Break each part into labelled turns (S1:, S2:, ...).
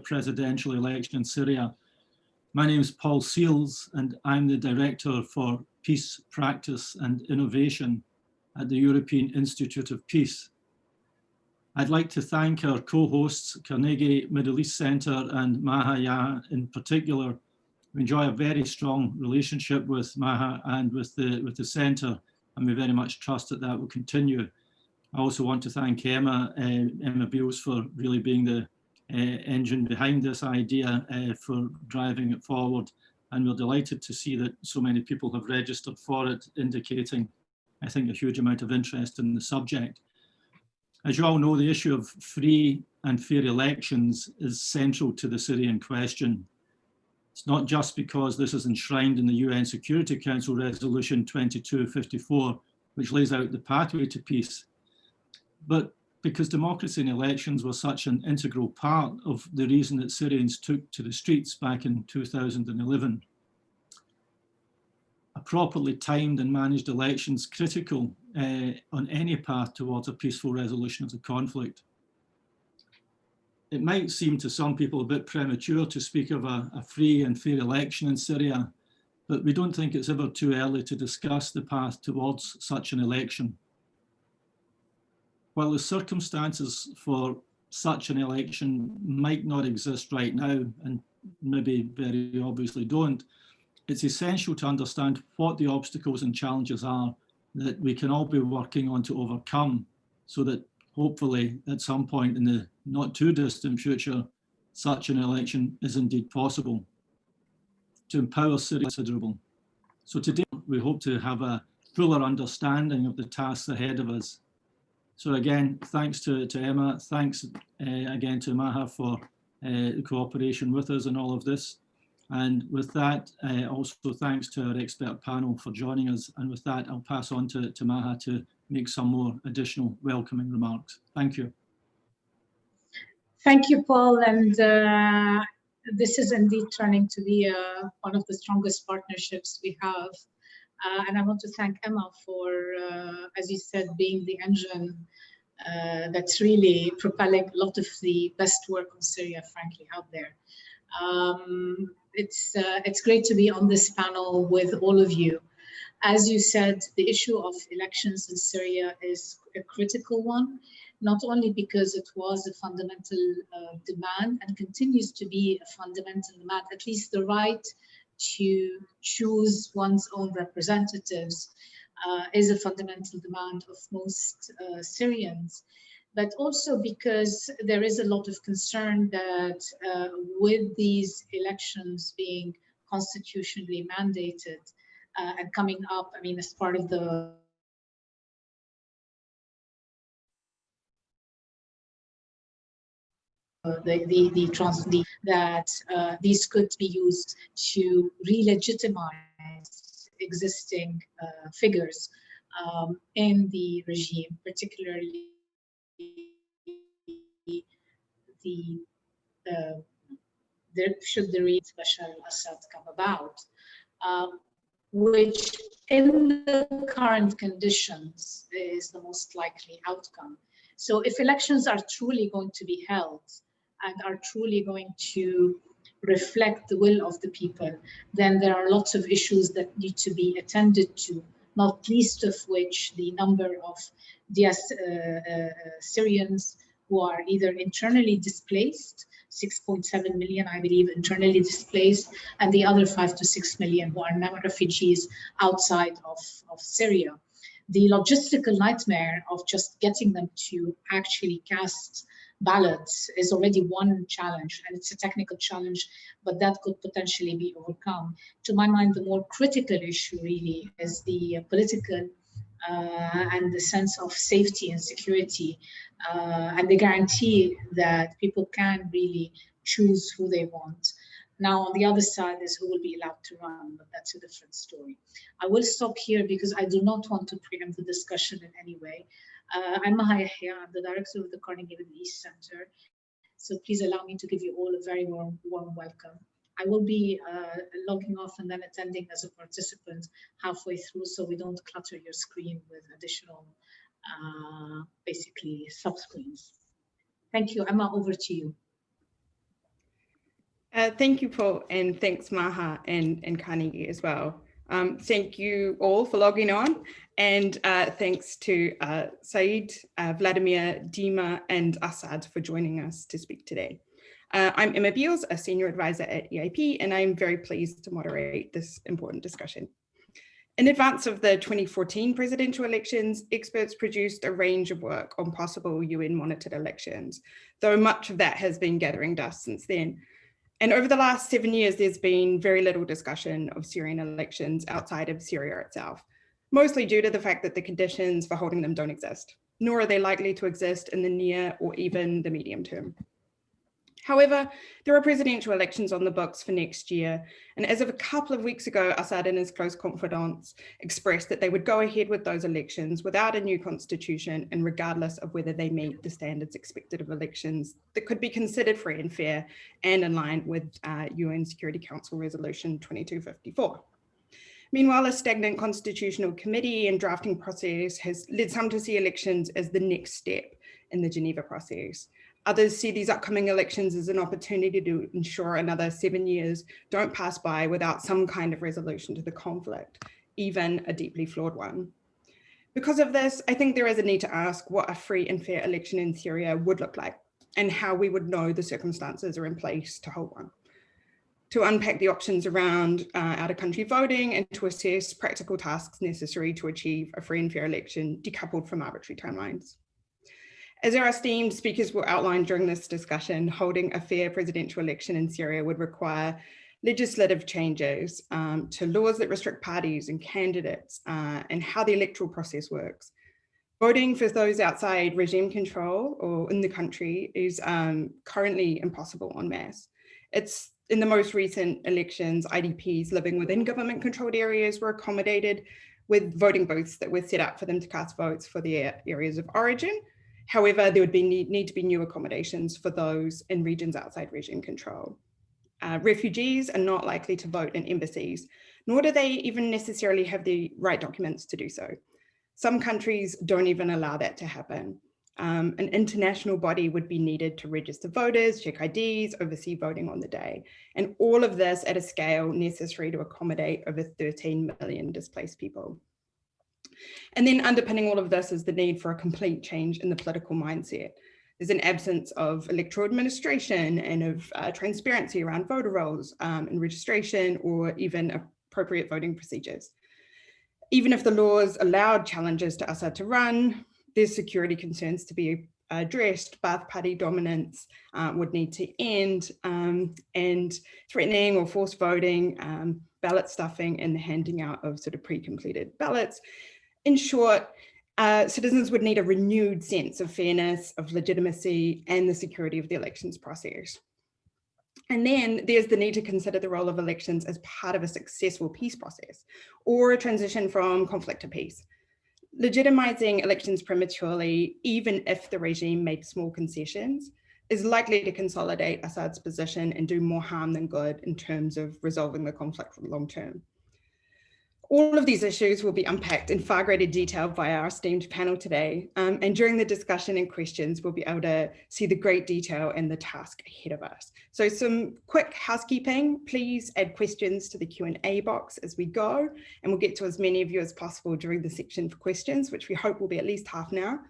S1: presidential election in Syria. My name is Paul Seils, and I'm the Director for Peace Practice and Innovation at the European Institute of Peace. I'd like to thank our co-hosts, Carnegie Middle East Center and Maha in particular. We enjoy a very strong relationship with Maha and with the Center, and we very much trust that that will continue. I also want to thank Emma Beals for really being the engine behind this idea for driving it forward. And we're delighted to see that so many people have registered for it, indicating, I think, a huge amount of interest in the subject. As you all know, the issue of free and fair elections is central to the Syrian question. It's not just because this is enshrined in the UN Security Council Resolution 2254, which lays out the pathway to peace, but because democracy and elections were such an integral part of the reason that Syrians took to the streets back in 2011. A properly timed and managed election is critical on any path towards a peaceful resolution of the conflict. It might seem to some people a bit premature to speak of a free and fair election in Syria, but we don't think it's ever too early to discuss the path towards such an election. While the circumstances for such an election might not exist right now, and maybe very obviously don't, it's essential to understand what the obstacles and challenges are that we can all be working on to overcome, so that hopefully at some point in the not too distant future, such an election is indeed possible. To empower Syria is considerable. So today we hope to have a fuller understanding of the tasks ahead of us. So again, thanks to Emma, thanks again to Maha for the cooperation with us in all of this. And with that, also thanks to our expert panel for joining us. And with that, I'll pass on to Maha to make some more additional welcoming remarks. Thank you.
S2: Thank you, Paul. And this is indeed turning to be one of the strongest partnerships we have. And I want to thank Emma for, as you said, being the engine that's really propelling a lot of the best work on Syria, frankly, out there. It's great to be on this panel with all of you. As you said, the issue of elections in Syria is a critical one, not only because it was a fundamental demand and continues to be a fundamental demand, at least the right to choose one's own representatives is a fundamental demand of most Syrians, but also because there is a lot of concern that with these elections being constitutionally mandated and coming up, I mean, as part of the that these could be used to re-legitimize existing figures in the regime, particularly should the read Bashar al-Assad come about, which in the current conditions is the most likely outcome. So if elections are truly going to be held and are truly going to reflect the will of the people, then there are lots of issues that need to be attended to, not least of which the number of Syrians who are either internally displaced, 6.7 million, I believe, internally displaced, and the other 5 to 6 million who are now refugees outside of Syria. The logistical nightmare of just getting them to actually cast ballots is already one challenge, and it's a technical challenge, but that could potentially be overcome. To my mind, the more critical issue really is the political and the sense of safety and security and the guarantee that people can really choose who they want. Now, on the other side is who will be allowed to run, but that's a different story. I will stop here because I do not want to preempt the discussion in any way. I'm Maha Yahya, I'm the director of the Carnegie Middle East Center. So please allow me to give you all a very warm welcome. I will be logging off and then attending as a participant halfway through, so we don't clutter your screen with additional, basically, sub-screens. Thank you. Emma, over to you.
S3: Thank you, Paul, and thanks Maha and Carnegie as well. Thank you all for logging on, and thanks to Said, Vladimir, Dima, and Assaad for joining us to speak today. I'm Emma Beals, a senior advisor at EIP, and I'm very pleased to moderate this important discussion. In advance of the 2014 presidential elections, experts produced a range of work on possible UN monitored elections, though much of that has been gathering dust since then. And over the last 7 years, there's been very little discussion of Syrian elections outside of Syria itself, mostly due to the fact that the conditions for holding them don't exist, nor are they likely to exist in the near or even the medium term. However, there are presidential elections on the books for next year. And as of a couple of weeks ago, Assad and his close confidants expressed that they would go ahead with those elections without a new constitution and regardless of whether they meet the standards expected of elections that could be considered free and fair and in line with UN Security Council Resolution 2254. Meanwhile, a stagnant constitutional committee and drafting process has led some to see elections as the next step in the Geneva process. Others see these upcoming elections as an opportunity to ensure another 7 years don't pass by without some kind of resolution to the conflict, even a deeply flawed one. Because of this, I think there is a need to ask what a free and fair election in Syria would look like and how we would know the circumstances are in place to hold one. To unpack the options around out-of-country voting and to assess practical tasks necessary to achieve a free and fair election decoupled from arbitrary timelines. As our esteemed speakers will outline during this discussion, holding a fair presidential election in Syria would require legislative changes to laws that restrict parties and candidates and how the electoral process works. Voting for those outside regime control or in the country is currently impossible en masse. It's in the most recent elections, IDPs living within government-controlled areas were accommodated with voting booths that were set up for them to cast votes for their areas of origin. However, there would need to be new accommodations for those in regions outside regime control. Refugees are not likely to vote in embassies, nor do they even necessarily have the right documents to do so. Some countries don't even allow that to happen. An international body would be needed to register voters, check IDs, oversee voting on the day, and all of this at a scale necessary to accommodate over 13 million displaced people. And then underpinning all of this is the need for a complete change in the political mindset. There's an absence of electoral administration and of transparency around voter rolls and registration or even appropriate voting procedures. Even if the laws allowed challenges to Assad to run, there's security concerns to be addressed. Ba'ath Party dominance would need to end, and threatening or forced voting, ballot stuffing, and the handing out of sort of pre-completed ballots. In short, citizens would need a renewed sense of fairness, of legitimacy, and the security of the elections process. And then there's the need to consider the role of elections as part of a successful peace process or a transition from conflict to peace. Legitimizing elections prematurely, even if the regime made small concessions, is likely to consolidate Assad's position and do more harm than good in terms of resolving the conflict for the long term. All of these issues will be unpacked in far greater detail by our esteemed panel today. And during the discussion and questions, we'll be able to see the great detail and the task ahead of us. So some quick housekeeping, please add questions to the Q&A box as we go, and we'll get to as many of you as possible during the section for questions, which we hope will be at least half an hour.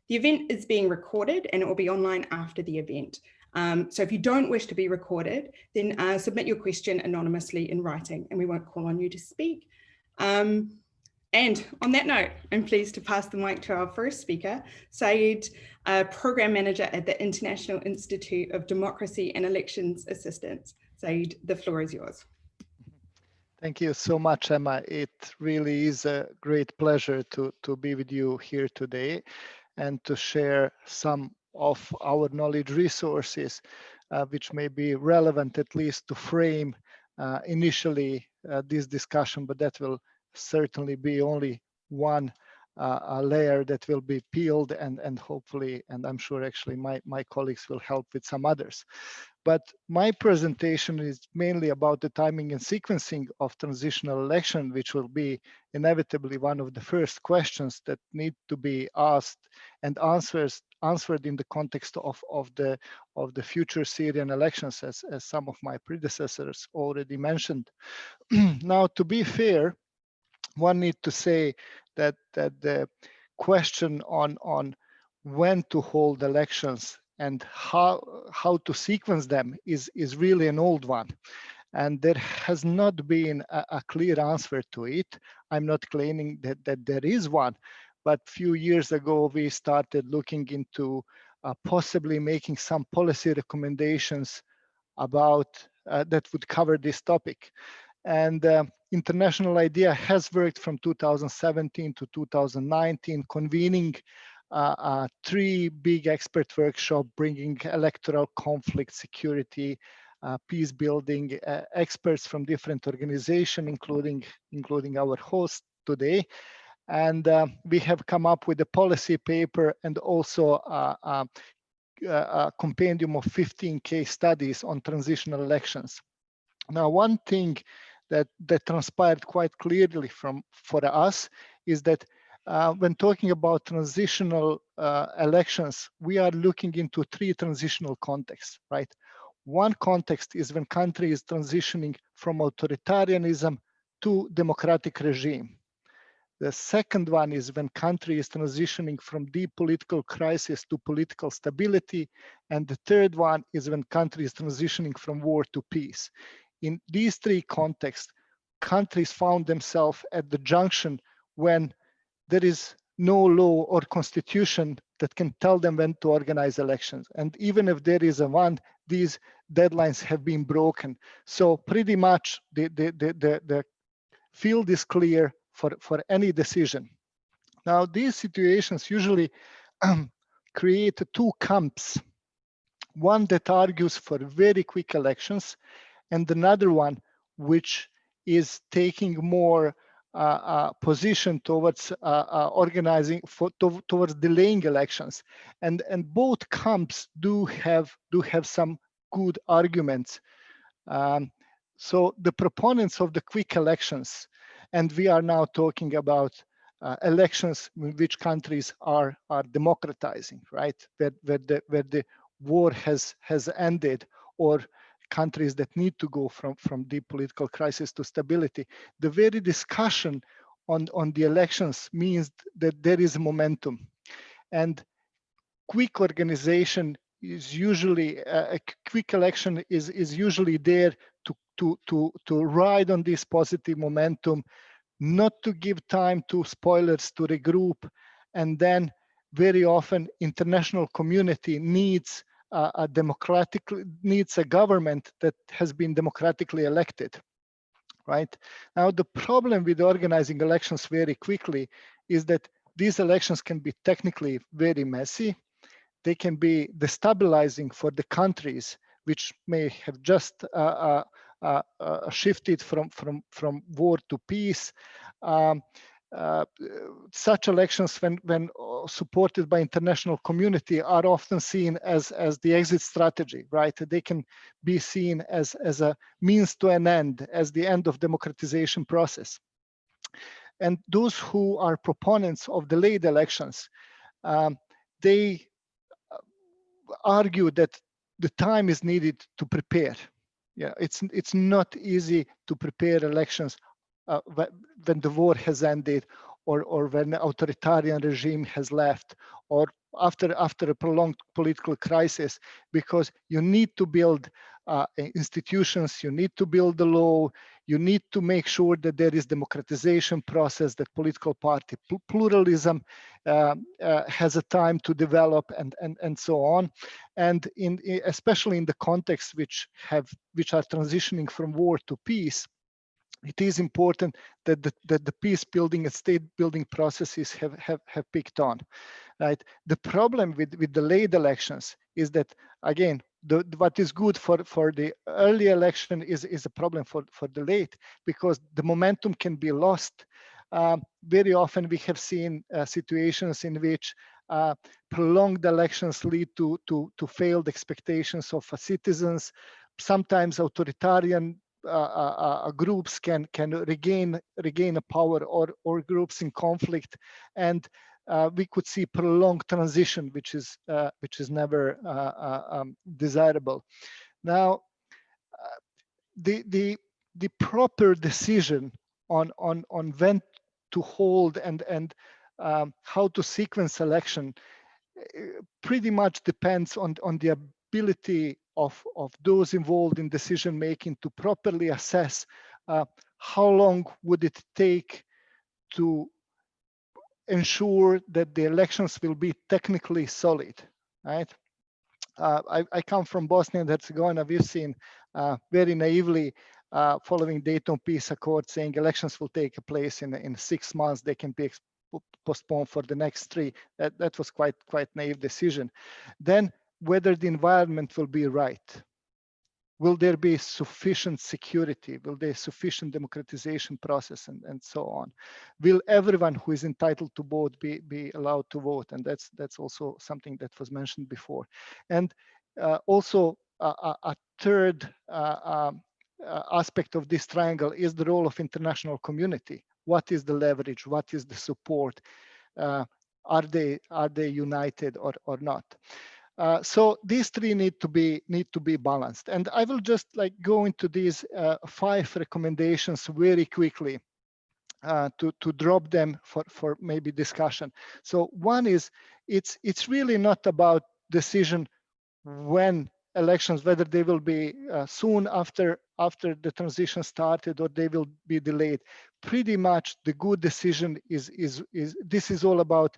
S3: The event is being recorded and it will be online after the event. So if you don't wish to be recorded, then submit your question anonymously in writing and we won't call on you to speak. And on that note, I'm pleased to pass the mic to our first speaker, Said, Program Manager at the International Institute of Democracy and Elections Assistance. Said, the floor is yours.
S4: Thank you so much, Emma. It really is a great pleasure to be with you here today and to share some of our knowledge resources, which may be relevant at least to frame initially this discussion, but that will certainly be only one layer that will be peeled and hopefully, and I'm sure actually my colleagues will help with some others. But my presentation is mainly about the timing and sequencing of transitional election, which will be inevitably one of the first questions that need to be asked and answered in the context of the future Syrian elections, as some of my predecessors already mentioned. Now, to be fair, one need to say that the question on when to hold elections and how to sequence them is really an old one, and there has not been a clear answer to it. I'm not claiming that there is one, but a few years ago we started looking into possibly making some policy recommendations about that would cover this topic. And international idea has worked from 2017 to 2019, convening 3 big expert workshops, bringing electoral conflict, security, peace building, experts from different organizations, including our host today. And we have come up with a policy paper and also a compendium of 15 case studies on transitional elections. Now, one thing that transpired quite clearly for us is that when talking about transitional elections, we are looking into 3 transitional contexts, right? One context is when country is transitioning from authoritarianism to democratic regime. The second one is when country is transitioning from deep political crisis to political stability. And the third one is when country is transitioning from war to peace. In these 3 contexts, countries found themselves at the junction when there is no law or constitution that can tell them when to organize elections. And even if there is a one, these deadlines have been broken. So pretty much the field is clear for any decision. Now, these situations usually create 2 camps. One that argues for very quick elections, and another one which is taking more position towards organizing towards delaying elections, and both camps do have some good arguments. So the proponents of the quick elections, and we are now talking about elections in which countries are democratizing, right? Where the war has ended, or countries that need to go from deep political crisis to stability. The very discussion on the elections means that there is momentum, and quick organization is usually a quick election is usually there to ride on this positive momentum, not to give time to spoilers to regroup, and then very often international community needs a government that has been democratically elected, right? Now, the problem with organizing elections very quickly is that these elections can be technically very messy. They can be destabilizing for the countries which may have just shifted from war to peace. Such elections, when supported by international community, are often seen as the exit strategy, right? They can be seen as a means to an end, as the end of democratization process. And those who are proponents of delayed elections, they argue that the time is needed to prepare. Yeah, it's not easy to prepare elections when the war has ended, or when the authoritarian regime has left, or after a prolonged political crisis, because you need to build institutions, you need to build the law, you need to make sure that there is democratization process, that political party pluralism has a time to develop, and so on. And especially in the context which are transitioning from war to peace, it is important that the peace building and state building processes have picked on, right? The problem with delayed elections is that, again, what is good for the early election is a problem for the late, because the momentum can be lost. Very often we have seen situations in which prolonged elections lead to failed expectations of citizens. Sometimes authoritarian groups can regain a power, or groups in conflict, and we could see prolonged transition, which is never desirable. Now, the proper decision on when to hold and how to sequence election pretty much depends on the ability of those involved in decision making to properly assess how long would it take to ensure that the elections will be technically solid, right? I come from Bosnia and Herzegovina. We've seen very naively following Dayton Peace Accord saying elections will take place in 6 months. They can be postponed for the next 3. That was quite naive decision. Then whether the environment will be right. Will there be sufficient security? Will there be sufficient democratization process and so on? Will everyone who is entitled to vote be allowed to vote? And that's also something that was mentioned before. And also a third aspect of this triangle is the role of international community. What is the leverage? What is the support? Are they united or not? So these 3 need to be balanced, and I will just go into these 5 recommendations very quickly to drop them for maybe discussion. So one is it's really not about decision when elections, whether they will be soon after the transition started or they will be delayed. Pretty much the good decision is this is all about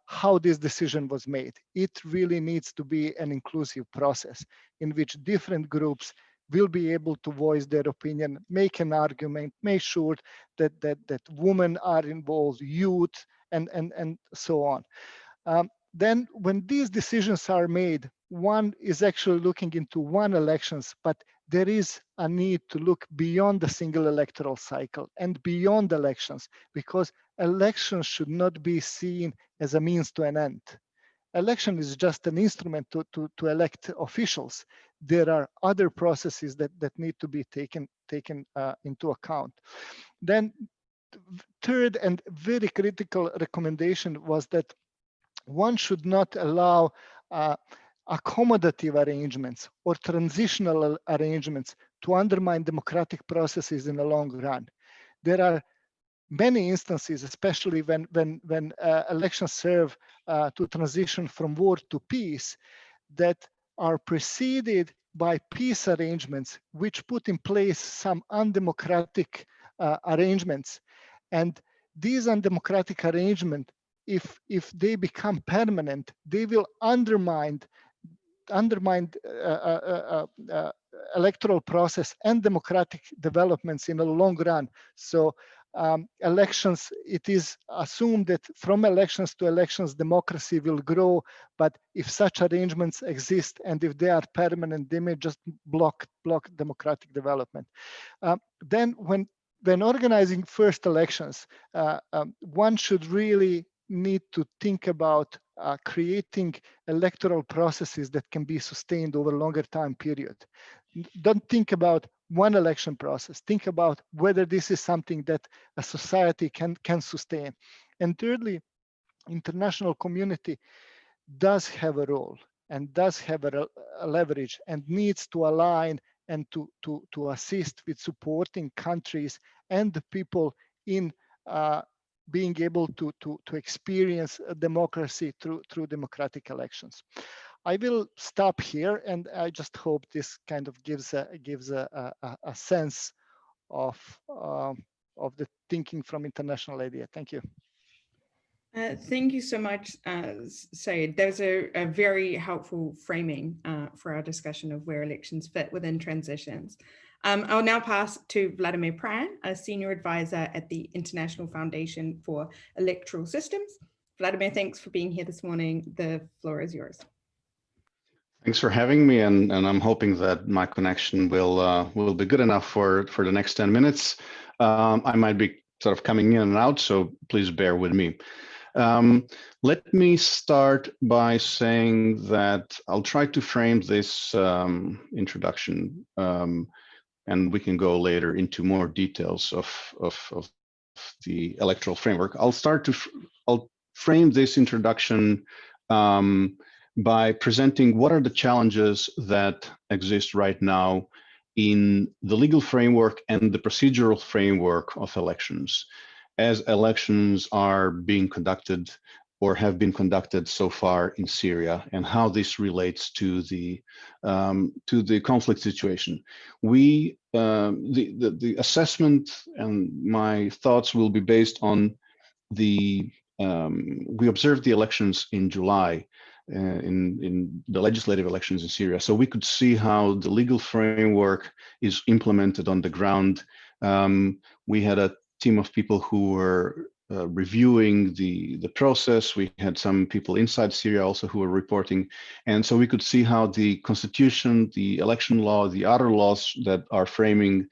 S4: how this decision was made. It really needs to be an inclusive process in which different groups will be able to voice their opinion, make an argument, make sure that women are involved, youth, and so on. Then when these decisions are made, one is actually looking into one elections, but there is a need to look beyond the single electoral cycle and beyond elections, because elections should not be seen as a means to an end. Election is just an instrument to elect officials. There are other processes that need to be taken into account. Then third and very critical recommendation was that one should not allow accommodative arrangements or transitional arrangements to undermine democratic processes in the long run. There are many instances, especially when elections serve to transition from war to peace, that are preceded by peace arrangements which put in place some undemocratic arrangements. And these undemocratic arrangements, if they become permanent, they will undermine electoral process and democratic developments in the long run. So elections, it is assumed that from elections to elections, democracy will grow. But if such arrangements exist and if they are permanent, they may just block democratic development. Then when organizing first elections, one should really need to think about creating electoral processes that can be sustained over a longer time period. Don't think about one election process. Think about whether this is something that a society can sustain. And thirdly, international community does have a role and does have a leverage and needs to align and to assist with supporting countries and the people in being able to experience a democracy through democratic elections. I will stop here, and I just hope this kind of gives a sense of the thinking from international idea. Thank you.
S3: Thank you so much, Syed. That was a very helpful framing for our discussion of where elections fit within transitions. I'll now pass to Vladimir Pran, a senior advisor at the International Foundation for Electoral Systems. Vladimir, thanks for being here this morning. The floor is yours.
S5: Thanks for having me, and I'm hoping that my connection will be good enough for the next 10 minutes. I might be sort of coming in and out, so please bear with me. Let me start by saying that I'll try to frame this introduction, and we can go later into more details of the electoral framework. I'll frame this introduction by presenting what are the challenges that exist right now in the legal framework and the procedural framework of elections, as elections are being conducted or have been conducted so far in Syria, and how this relates to the conflict situation. The assessment and my thoughts will be based on we observed the elections in July, in the legislative elections in Syria, so we could see how the legal framework is implemented on the ground. We had a team of people who were reviewing the process. We had some people inside Syria also who were reporting, and so we could see how the constitution, the election law, the other laws that are framing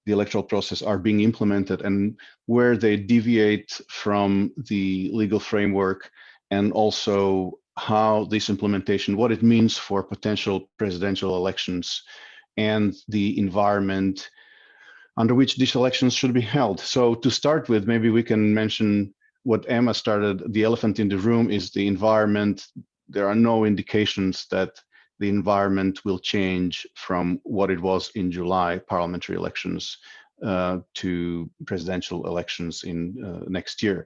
S5: the electoral process are being implemented, and where they deviate from the legal framework, and also how this implementation, what it means for potential presidential elections and the environment under which these elections should be held. So to start with, maybe we can mention what Emma started. The elephant in the room is the environment. There are no indications that the environment will change from what it was in July parliamentary elections to presidential elections in next year.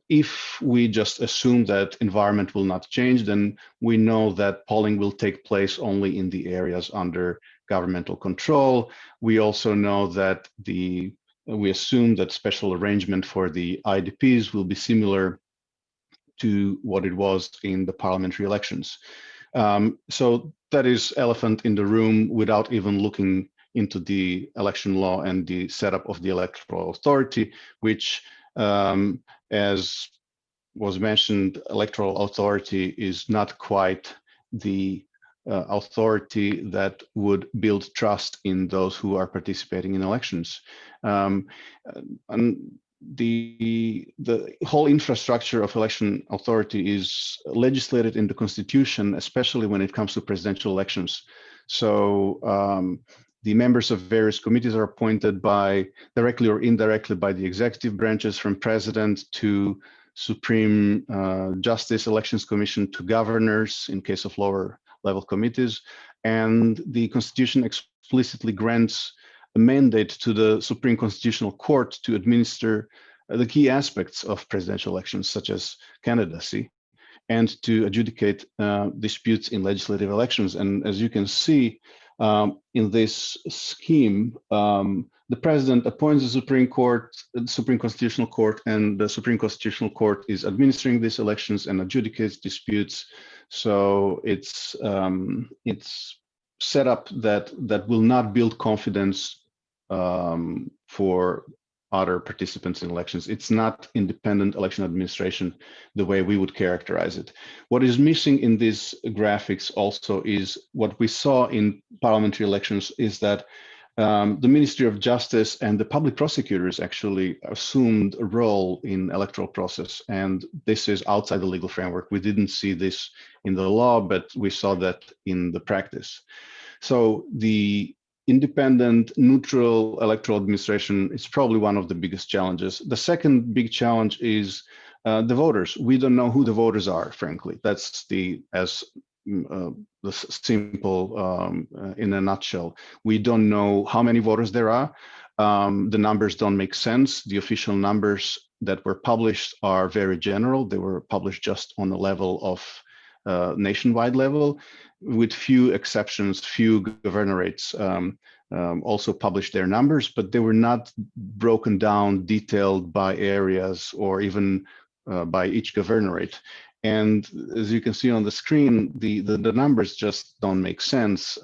S5: If we just assume that environment will not change, then we know that polling will take place only in the areas under governmental control. We also know that we assume that special arrangement for the IDPs will be similar to what it was in the parliamentary elections. So that is elephant in the room without even looking into the election law and the setup of the Electoral Authority, which, as was mentioned, Electoral Authority is not quite the authority that would build trust in those who are participating in elections. And the whole infrastructure of election authority is legislated in the constitution, especially when it comes to presidential elections. So the members of various committees are appointed by directly or indirectly by the executive branches, from president to Supreme Justice Elections Commission to governors in case of lower level committees. And the constitution explicitly grants a mandate to the Supreme Constitutional Court to administer the key aspects of presidential elections, such as candidacy, and to adjudicate disputes in legislative elections. And as you can see in this scheme, the president appoints the Supreme Court, the Supreme Constitutional Court, and the Supreme Constitutional Court is administering these elections and adjudicates disputes. So it's set up that will not build confidence for other participants in elections. It's not independent election administration the way we would characterize it. What is missing in these graphics also is what we saw in parliamentary elections is that the Ministry of Justice and the public prosecutors actually assumed a role in electoral process, and this is outside the legal framework. We didn't see this in the law, but we saw that in the practice. So the independent, neutral electoral administration is probably one of the biggest challenges. The second big challenge is the voters. We don't know who the voters are, frankly. That's the simple in a nutshell. We don't know how many voters there are. The numbers don't make sense. The official numbers that were published are very general. They were published just on the level of nationwide level, with few exceptions. Few governorates also published their numbers, but they were not broken down, detailed by areas or even by each governorate. And as you can see on the screen, the numbers just don't make sense.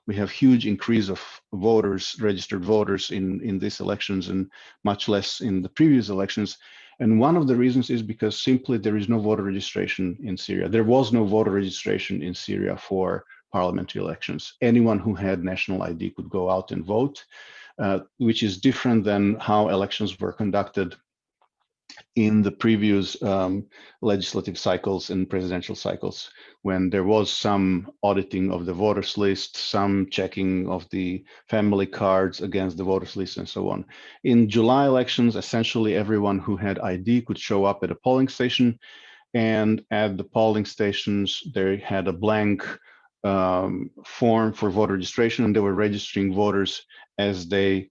S5: We have huge increase of voters, registered voters in these elections, and much less in the previous elections. And one of the reasons is because simply there is no voter registration in Syria. There was no voter registration in Syria for parliamentary elections. Anyone who had national ID could go out and vote, which is different than how elections were conducted in the previous legislative cycles and presidential cycles, when there was some auditing of the voters list, some checking of the family cards against the voters list, and so on. In July elections, essentially everyone who had ID could show up at a polling station, and at the polling stations, they had a blank form for voter registration, and they were registering voters as they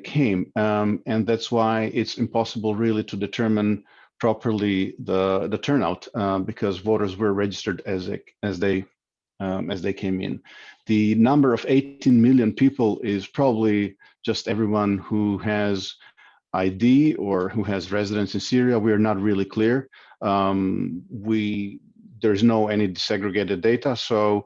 S5: came. And that's why it's impossible really to determine properly the turnout, because voters were registered as they came in. The number of 18 million people is probably just everyone who has ID or who has residence in Syria. We are not really clear. There's no any disaggregated data, so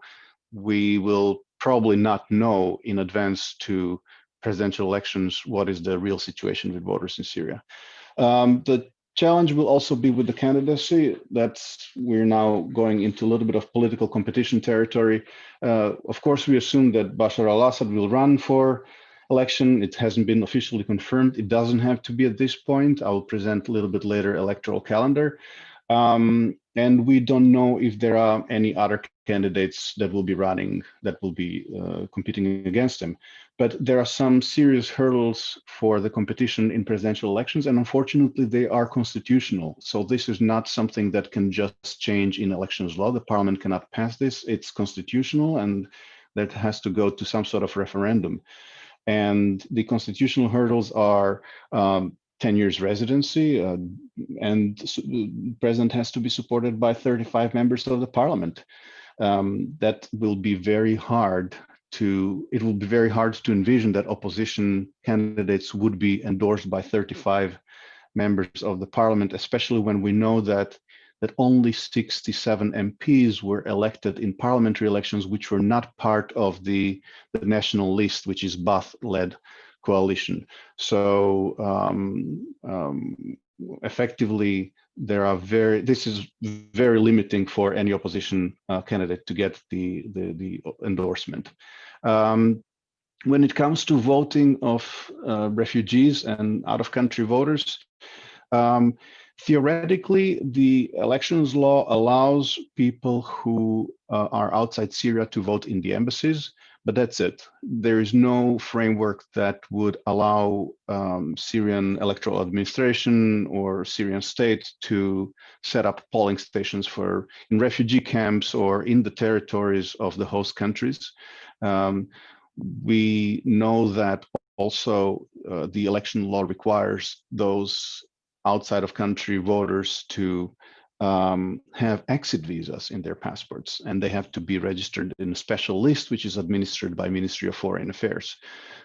S5: we will probably not know in advance to presidential elections what is the real situation with voters in Syria. The challenge will also be with the candidacy. We're now going into a little bit of political competition territory. Of course, we assume that Bashar al-Assad will run for election. It hasn't been officially confirmed. It doesn't have to be at this point. I will present a little bit later electoral calendar. And we don't know if there are any other candidates that will be running, that will be competing against him. But there are some serious hurdles for the competition in presidential elections, and unfortunately they are constitutional. So this is not something that can just change in elections law. The parliament cannot pass this. It's constitutional, and that has to go to some sort of referendum. And the constitutional hurdles are 10 years residency, and the president has to be supported by 35 members of the parliament. That will be very hard to envision that opposition candidates would be endorsed by 35 members of the parliament, especially when we know that only 67 MPs were elected in parliamentary elections, which were not part of the national list, which is Ba'ath-led coalition. So effectively, this is very limiting for any opposition candidate to get the endorsement. When it comes to voting of refugees and out-of-country voters, theoretically, the elections law allows people who are outside Syria to vote in the embassies, but that's it. There is no framework that would allow Syrian electoral administration or Syrian state to set up polling stations in refugee camps or in the territories of the host countries. We know that also the election law requires those outside of country voters to have exit visas in their passports, and they have to be registered in a special list, which is administered by Ministry of Foreign Affairs.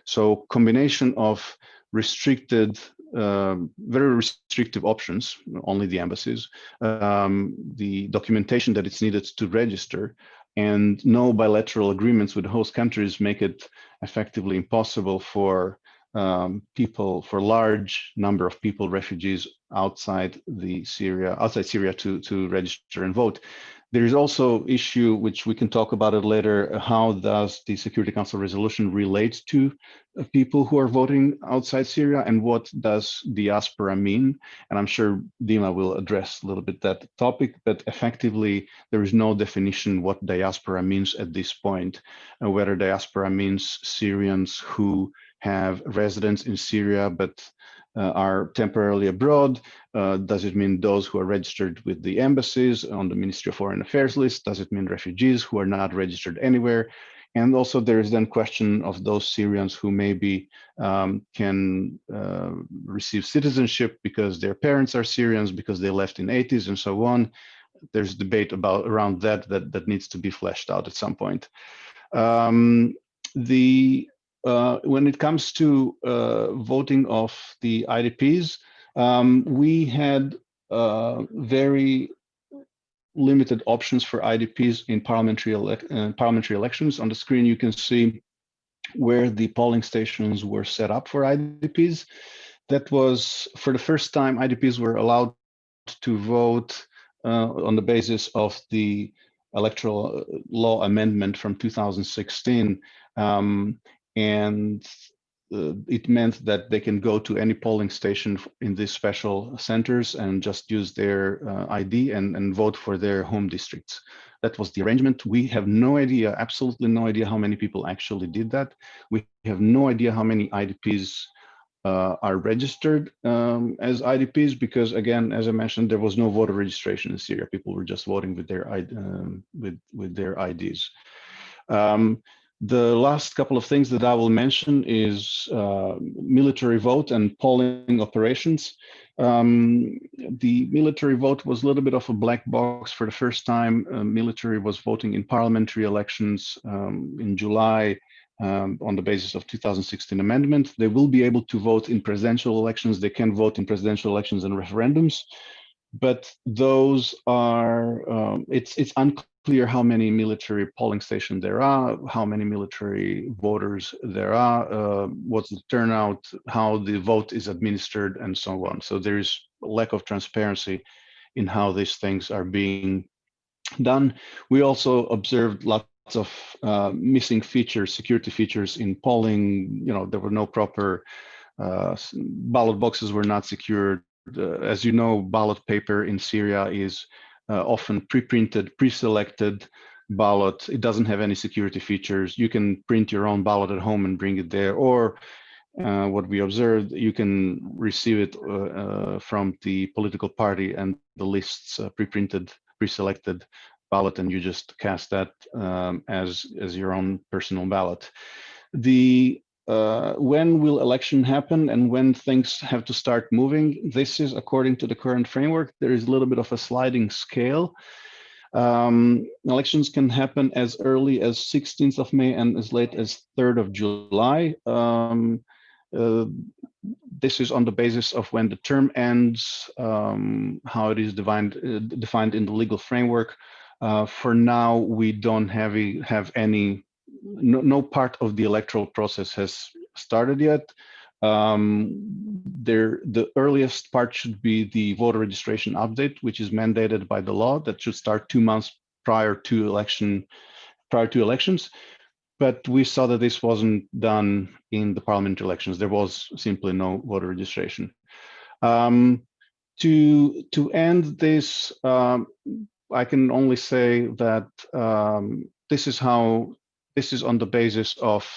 S5: So combination of restricted, very restrictive options, only the embassies, the documentation that it's needed to register, and no bilateral agreements with host countries make it effectively impossible for large number of people, refugees outside Syria to register and vote. There is also issue, which we can talk about it later, how does the Security Council resolution relate to people who are voting outside Syria, and what does diaspora mean? And I'm sure Dima will address a little bit that topic, but effectively there is no definition what diaspora means at this point, whether diaspora means Syrians who have residence in Syria but are temporarily abroad. Does it mean those who are registered with the embassies on the Ministry of Foreign Affairs list? Does it mean refugees who are not registered anywhere? And also there is then question of those Syrians who maybe can receive citizenship because their parents are Syrians, because they left in 80s and so on. There's debate around that needs to be fleshed out at some point. When it comes to voting of the IDPs, we had very limited options for IDPs in parliamentary elections. On the screen, you can see where the polling stations were set up for IDPs. That was, for the first time, IDPs were allowed to vote on the basis of the electoral law amendment from 2016. And it meant that they can go to any polling station in these special centers and just use their ID and vote for their home districts. That was the arrangement. We have no idea, absolutely no idea how many people actually did that. We have no idea how many IDPs are registered as IDPs, because again, as I mentioned, there was no voter registration in Syria. People were just voting with their IDs. The last couple of things that I will mention is military vote and polling operations. The military vote was a little bit of a black box. For the first time, military was voting in parliamentary elections in July on the basis of 2016 amendment. They will be able to vote in presidential elections. They can vote in presidential elections and referendums, but those are, it's unclear how many military polling stations there are, how many military voters there are, what's the turnout, how the vote is administered, and so on. So there is a lack of transparency in how these things are being done. We also observed lots of missing features, security features in polling. You know, there were no proper ballot boxes were not secured. As you know, ballot paper in Syria is often pre-printed, pre-selected ballot. It doesn't have any security features. You can print your own ballot at home and bring it there, or what we observed, you can receive it from the political party and the lists pre-printed, pre-selected ballot, and you just cast that as your own personal ballot. When will election happen and when things have to start moving? This is according to the current framework. There is a little bit of a sliding scale. Elections can happen as early as 16th of May and as late as 3rd of July. This is on the basis of when the term ends, how it is defined in the legal framework. For now, we don't have any, no part of the electoral process has started yet. The earliest part should be the voter registration update, which is mandated by the law. That should start 2 months prior to elections. But we saw that this wasn't done in the parliamentary elections. There was simply no voter registration. To end this, I can only say that this is on the basis of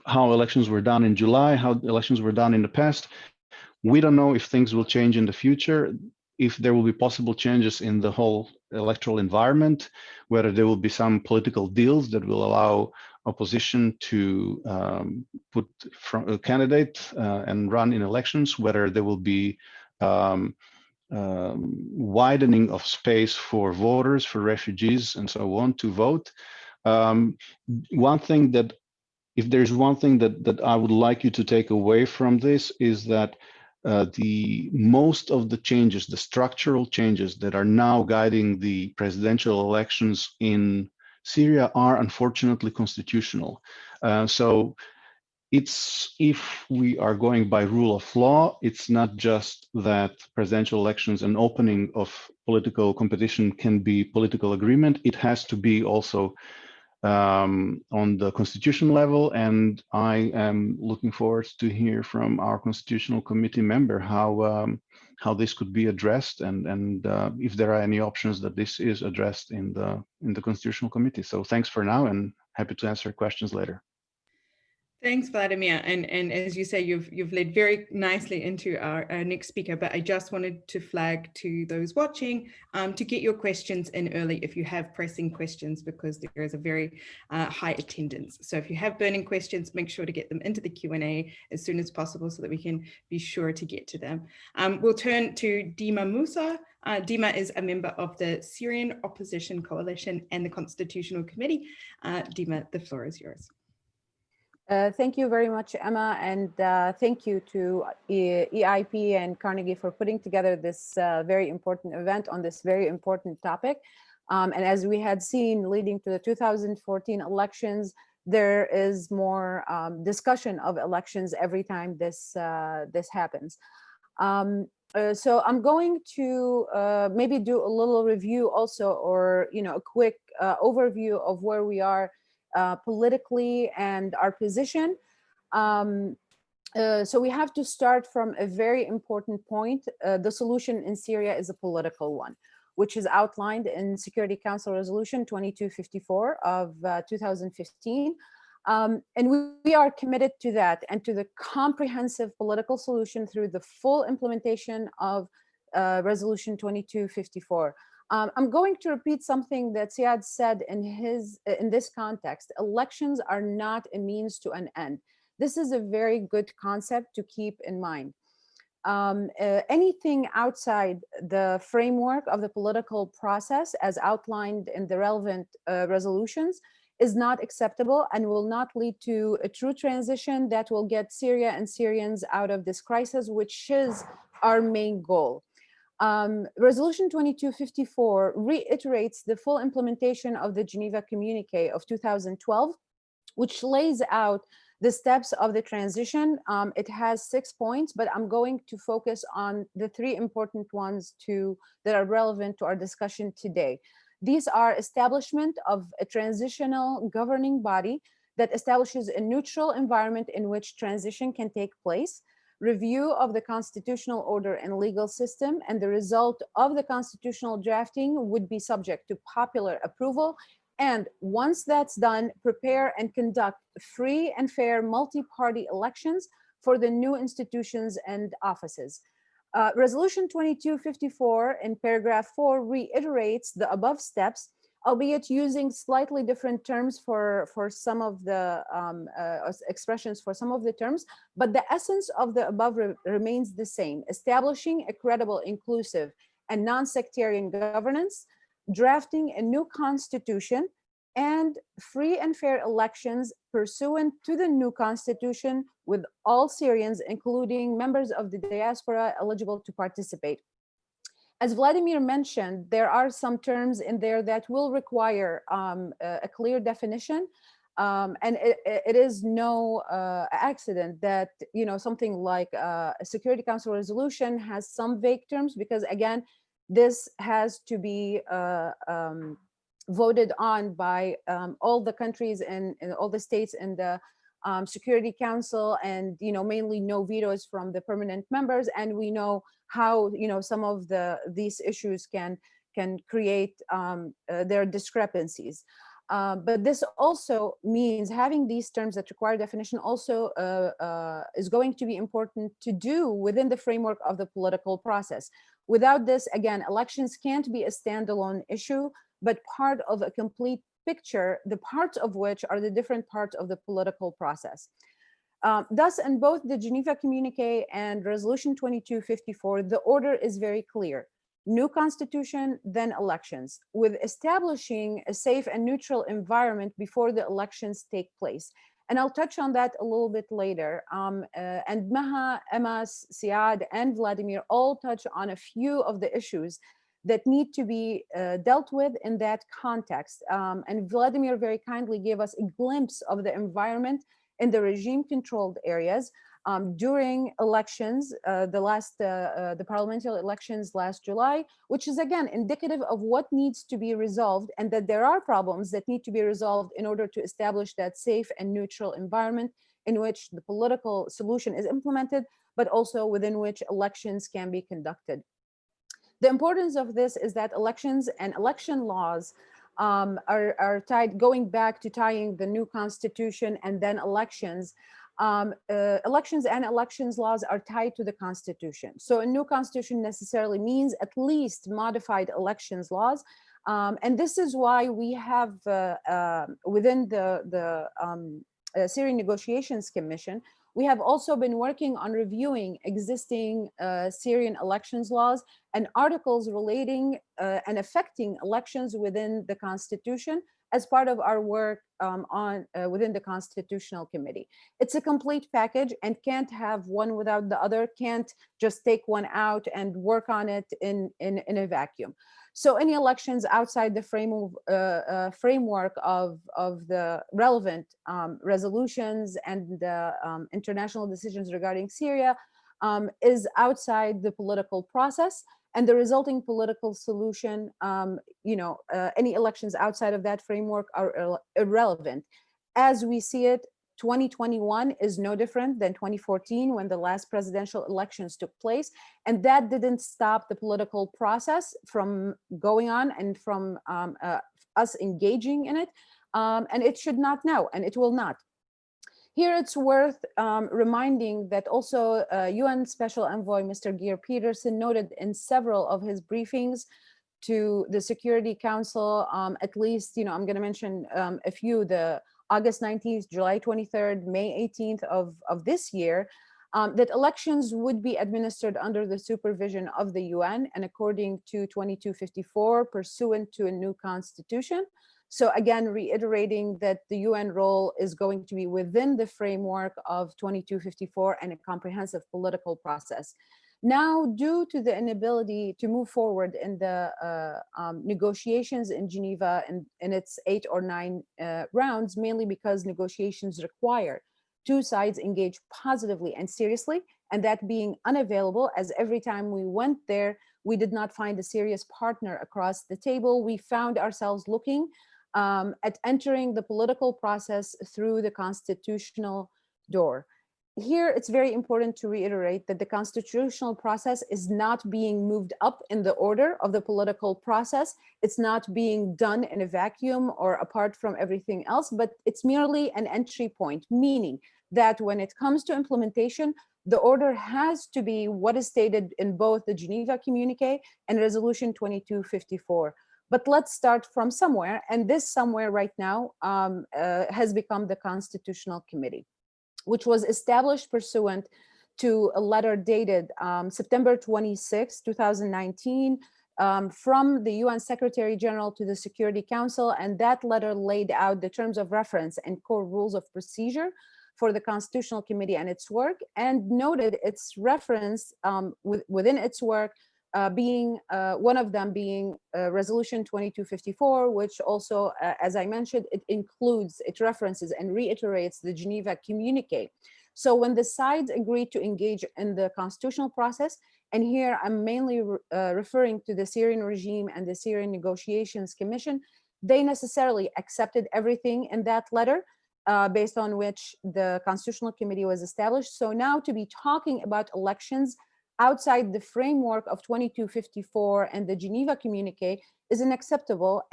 S5: how elections were done in July, how elections were done in the past. We don't know if things will change in the future, if there will be possible changes in the whole electoral environment, whether there will be some political deals that will allow opposition to put a candidate and run in elections, whether there will be widening of space for voters, for refugees, and so on to vote. One thing that, if there's one thing that I would like you to take away from this, is that most of the changes, the structural changes that are now guiding the presidential elections in Syria are unfortunately constitutional. So if we are going by rule of law, it's not just that presidential elections and opening of political competition can be political agreement. It has to be also on the constitutional level, and I am looking forward to hear from our constitutional committee member how this could be addressed, and if there are any options that this is addressed in the constitutional committee. So thanks for now, and happy to answer questions later.
S3: Thanks, Vladimir. And as you say, you've led very nicely into our next speaker, but I just wanted to flag to those watching to get your questions in early if you have pressing questions, because there is a very high attendance. So if you have burning questions, make sure to get them into the Q&A as soon as possible so that we can be sure to get to them. We'll turn to Dima Moussa. Dima is a member of the Syrian Opposition Coalition and the Constitutional Committee. Dima, the floor is yours.
S6: Thank you very much, Emma, and thank you to EIP and Carnegie for putting together this very important event on this very important topic. And as we had seen leading to the 2014 elections, there is more discussion of elections every time this happens. So I'm going to maybe do a little review also, or a quick overview of where we are politically and our position. So we have to start from a very important point. The solution in Syria is a political one, which is outlined in Security Council Resolution 2254 of 2015. And we are committed to that and to the comprehensive political solution through the full implementation of Resolution 2254. I'm going to repeat something that Ziad said in this context. Elections are not a means to an end. This is a very good concept to keep in mind. Anything outside the framework of the political process as outlined in the relevant resolutions is not acceptable and will not lead to a true transition that will get Syria and Syrians out of this crisis, which is our main goal. Resolution 2254 reiterates the full implementation of the Geneva Communique of 2012, which lays out the steps of the transition. It has 6 points, but I'm going to focus on the 3 important ones that are relevant to our discussion today. These are establishment of a transitional governing body that establishes a neutral environment in which transition can take place, review of the constitutional order and legal system, and the result of the constitutional drafting would be subject to popular approval. And once that's done, prepare and conduct free and fair multi-party elections for the new institutions and offices. Resolution 2254 in paragraph 4 reiterates the above steps, albeit using slightly different terms for some of the expressions for some of the terms, but the essence of the above remains the same: establishing a credible, inclusive, and non-sectarian governance, drafting a new constitution, and free and fair elections pursuant to the new constitution with all Syrians, including members of the diaspora, eligible to participate. As Vladimir mentioned, there are some terms in there that will require a clear definition. And it is no accident that, you know, something like a Security Council resolution has some vague terms, because again, this has to be voted on by all the countries and all the states in the Security Council, and, you know, mainly no vetoes from the permanent members. And we know how, you know, some of these issues can create their discrepancies. But this also means having these terms that require definition also is going to be important to do within the framework of the political process. Without this, again, elections can't be a standalone issue, but part of a complete picture, the parts of which are the different parts of the political process. Thus, in both the Geneva Communique and Resolution 2254, the order is very clear: new constitution, then elections, with establishing a safe and neutral environment before the elections take place. And I'll touch on that a little bit later. And Maha, Emma, Ziad, and Vladimir all touch on a few of the issues that need to be dealt with in that context. And Vladimir very kindly gave us a glimpse of the environment in the regime-controlled areas during elections, the parliamentary elections last July, which is again indicative of what needs to be resolved, and that there are problems that need to be resolved in order to establish that safe and neutral environment in which the political solution is implemented, but also within which elections can be conducted. The importance of this is that elections and election laws are tied, going back to tying the new constitution and then elections. Elections and elections laws are tied to the constitution. So a new constitution necessarily means at least modified elections laws. And this is why we have within the Syrian Negotiations Commission, we have also been working on reviewing existing Syrian elections laws and articles relating and affecting elections within the constitution as part of our work within the Constitutional Committee. It's a complete package and can't have one without the other, can't just take one out and work on it in a vacuum. So any elections outside the framework of the relevant resolutions and the international decisions regarding Syria is outside the political process, and the resulting political solution, any elections outside of that framework are irrelevant, as we see it 2021 is no different than 2014 when the last presidential elections took place. And that didn't stop the political process from going on and from us engaging in it. And it should not now, and it will not. Here it's worth reminding that also UN Special Envoy Mr. Geir Peterson noted in several of his briefings to the Security Council, at least, I'm going to mention a few, the August 19th, July 23rd, May 18th of this year, that elections would be administered under the supervision of the UN and according to 2254, pursuant to a new constitution. So again, reiterating that the UN role is going to be within the framework of 2254 and a comprehensive political process. Now, due to the inability to move forward in the negotiations in Geneva in its 8 or 9 rounds, mainly because negotiations require 2 sides engage positively and seriously, and that being unavailable, as every time we went there, we did not find a serious partner across the table. We found ourselves looking at entering the political process through the constitutional door. Here, it's very important to reiterate that the constitutional process is not being moved up in the order of the political process. It's not being done in a vacuum or apart from everything else, but it's merely an entry point, meaning that when it comes to implementation, the order has to be what is stated in both the Geneva Communique and Resolution 2254. But let's start from somewhere, and this somewhere right now has become the Constitutional Committee, which was established pursuant to a letter dated September 26, 2019, from the UN Secretary General to the Security Council, and that letter laid out the terms of reference and core rules of procedure for the Constitutional Committee and its work, and noted its reference within its work, one of them being Resolution 2254, which also, as I mentioned, it references and reiterates the Geneva Communique. So when the sides agreed to engage in the constitutional process, and here I'm mainly referring to the Syrian regime and the Syrian Negotiations Commission, they necessarily accepted everything in that letter, based on which the Constitutional Committee was established. So now to be talking about elections outside the framework of 2254 and the Geneva Communique is unacceptable,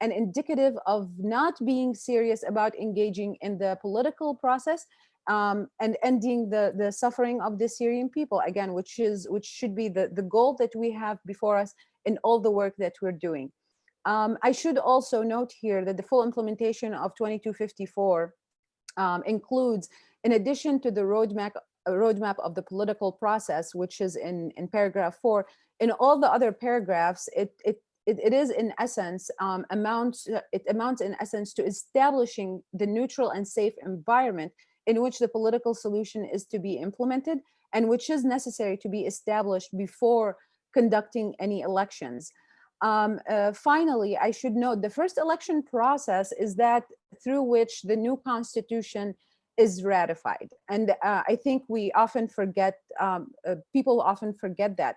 S6: and indicative of not being serious about engaging in the political process and ending the suffering of the Syrian people, again, which should be the goal that we have before us in all the work that we're doing. I should also note here that the full implementation of 2254 includes, in addition to the roadmap of the political process, which is in paragraph 4, in all the other paragraphs, it is in essence amounts in essence to establishing the neutral and safe environment in which the political solution is to be implemented, and which is necessary to be established before conducting any elections. Finally, I should note the first election process is that through which the new constitution is ratified. And I think we often forget, people often forget that.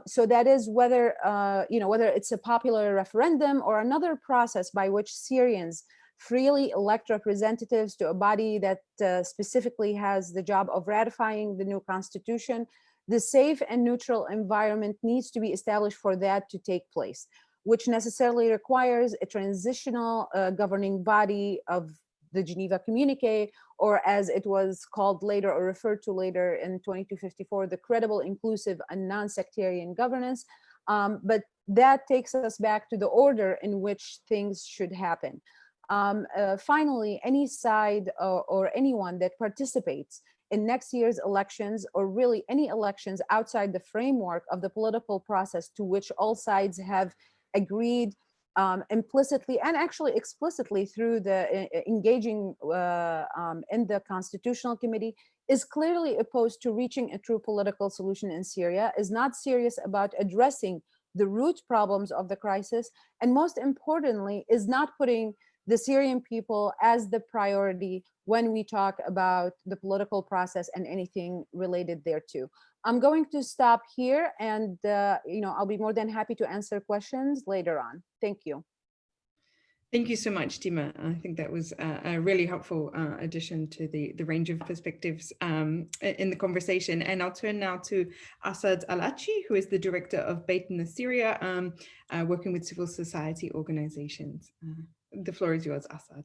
S6: So that is whether it's a popular referendum or another process by which Syrians freely elect representatives to a body that specifically has the job of ratifying the new constitution. The safe and neutral environment needs to be established for that to take place, which necessarily requires a transitional governing body of the Geneva Communique, or as it was called later or referred to later in 2254, the credible, inclusive, and non-sectarian governance. But that takes us back to the order in which things should happen. Finally, any side or anyone that participates in next year's elections, or really any elections outside the framework of the political process to which all sides have agreed implicitly and actually explicitly through the engaging in the Constitutional Committee, is clearly opposed to reaching a true political solution in Syria, is not serious about addressing the root problems of the crisis, and most importantly, is not putting the Syrian people as the priority when we talk about the political process and anything related thereto. I'm going to stop here, and I'll be more than happy to answer questions later on. Thank you.
S3: Thank you so much, Dima. I think that was a really helpful addition to the range of perspectives in the conversation. And I'll turn now to Assaad Al-Achi, who is the director of Baytna, Syria, working with civil society organizations. The floor is yours, Assaad.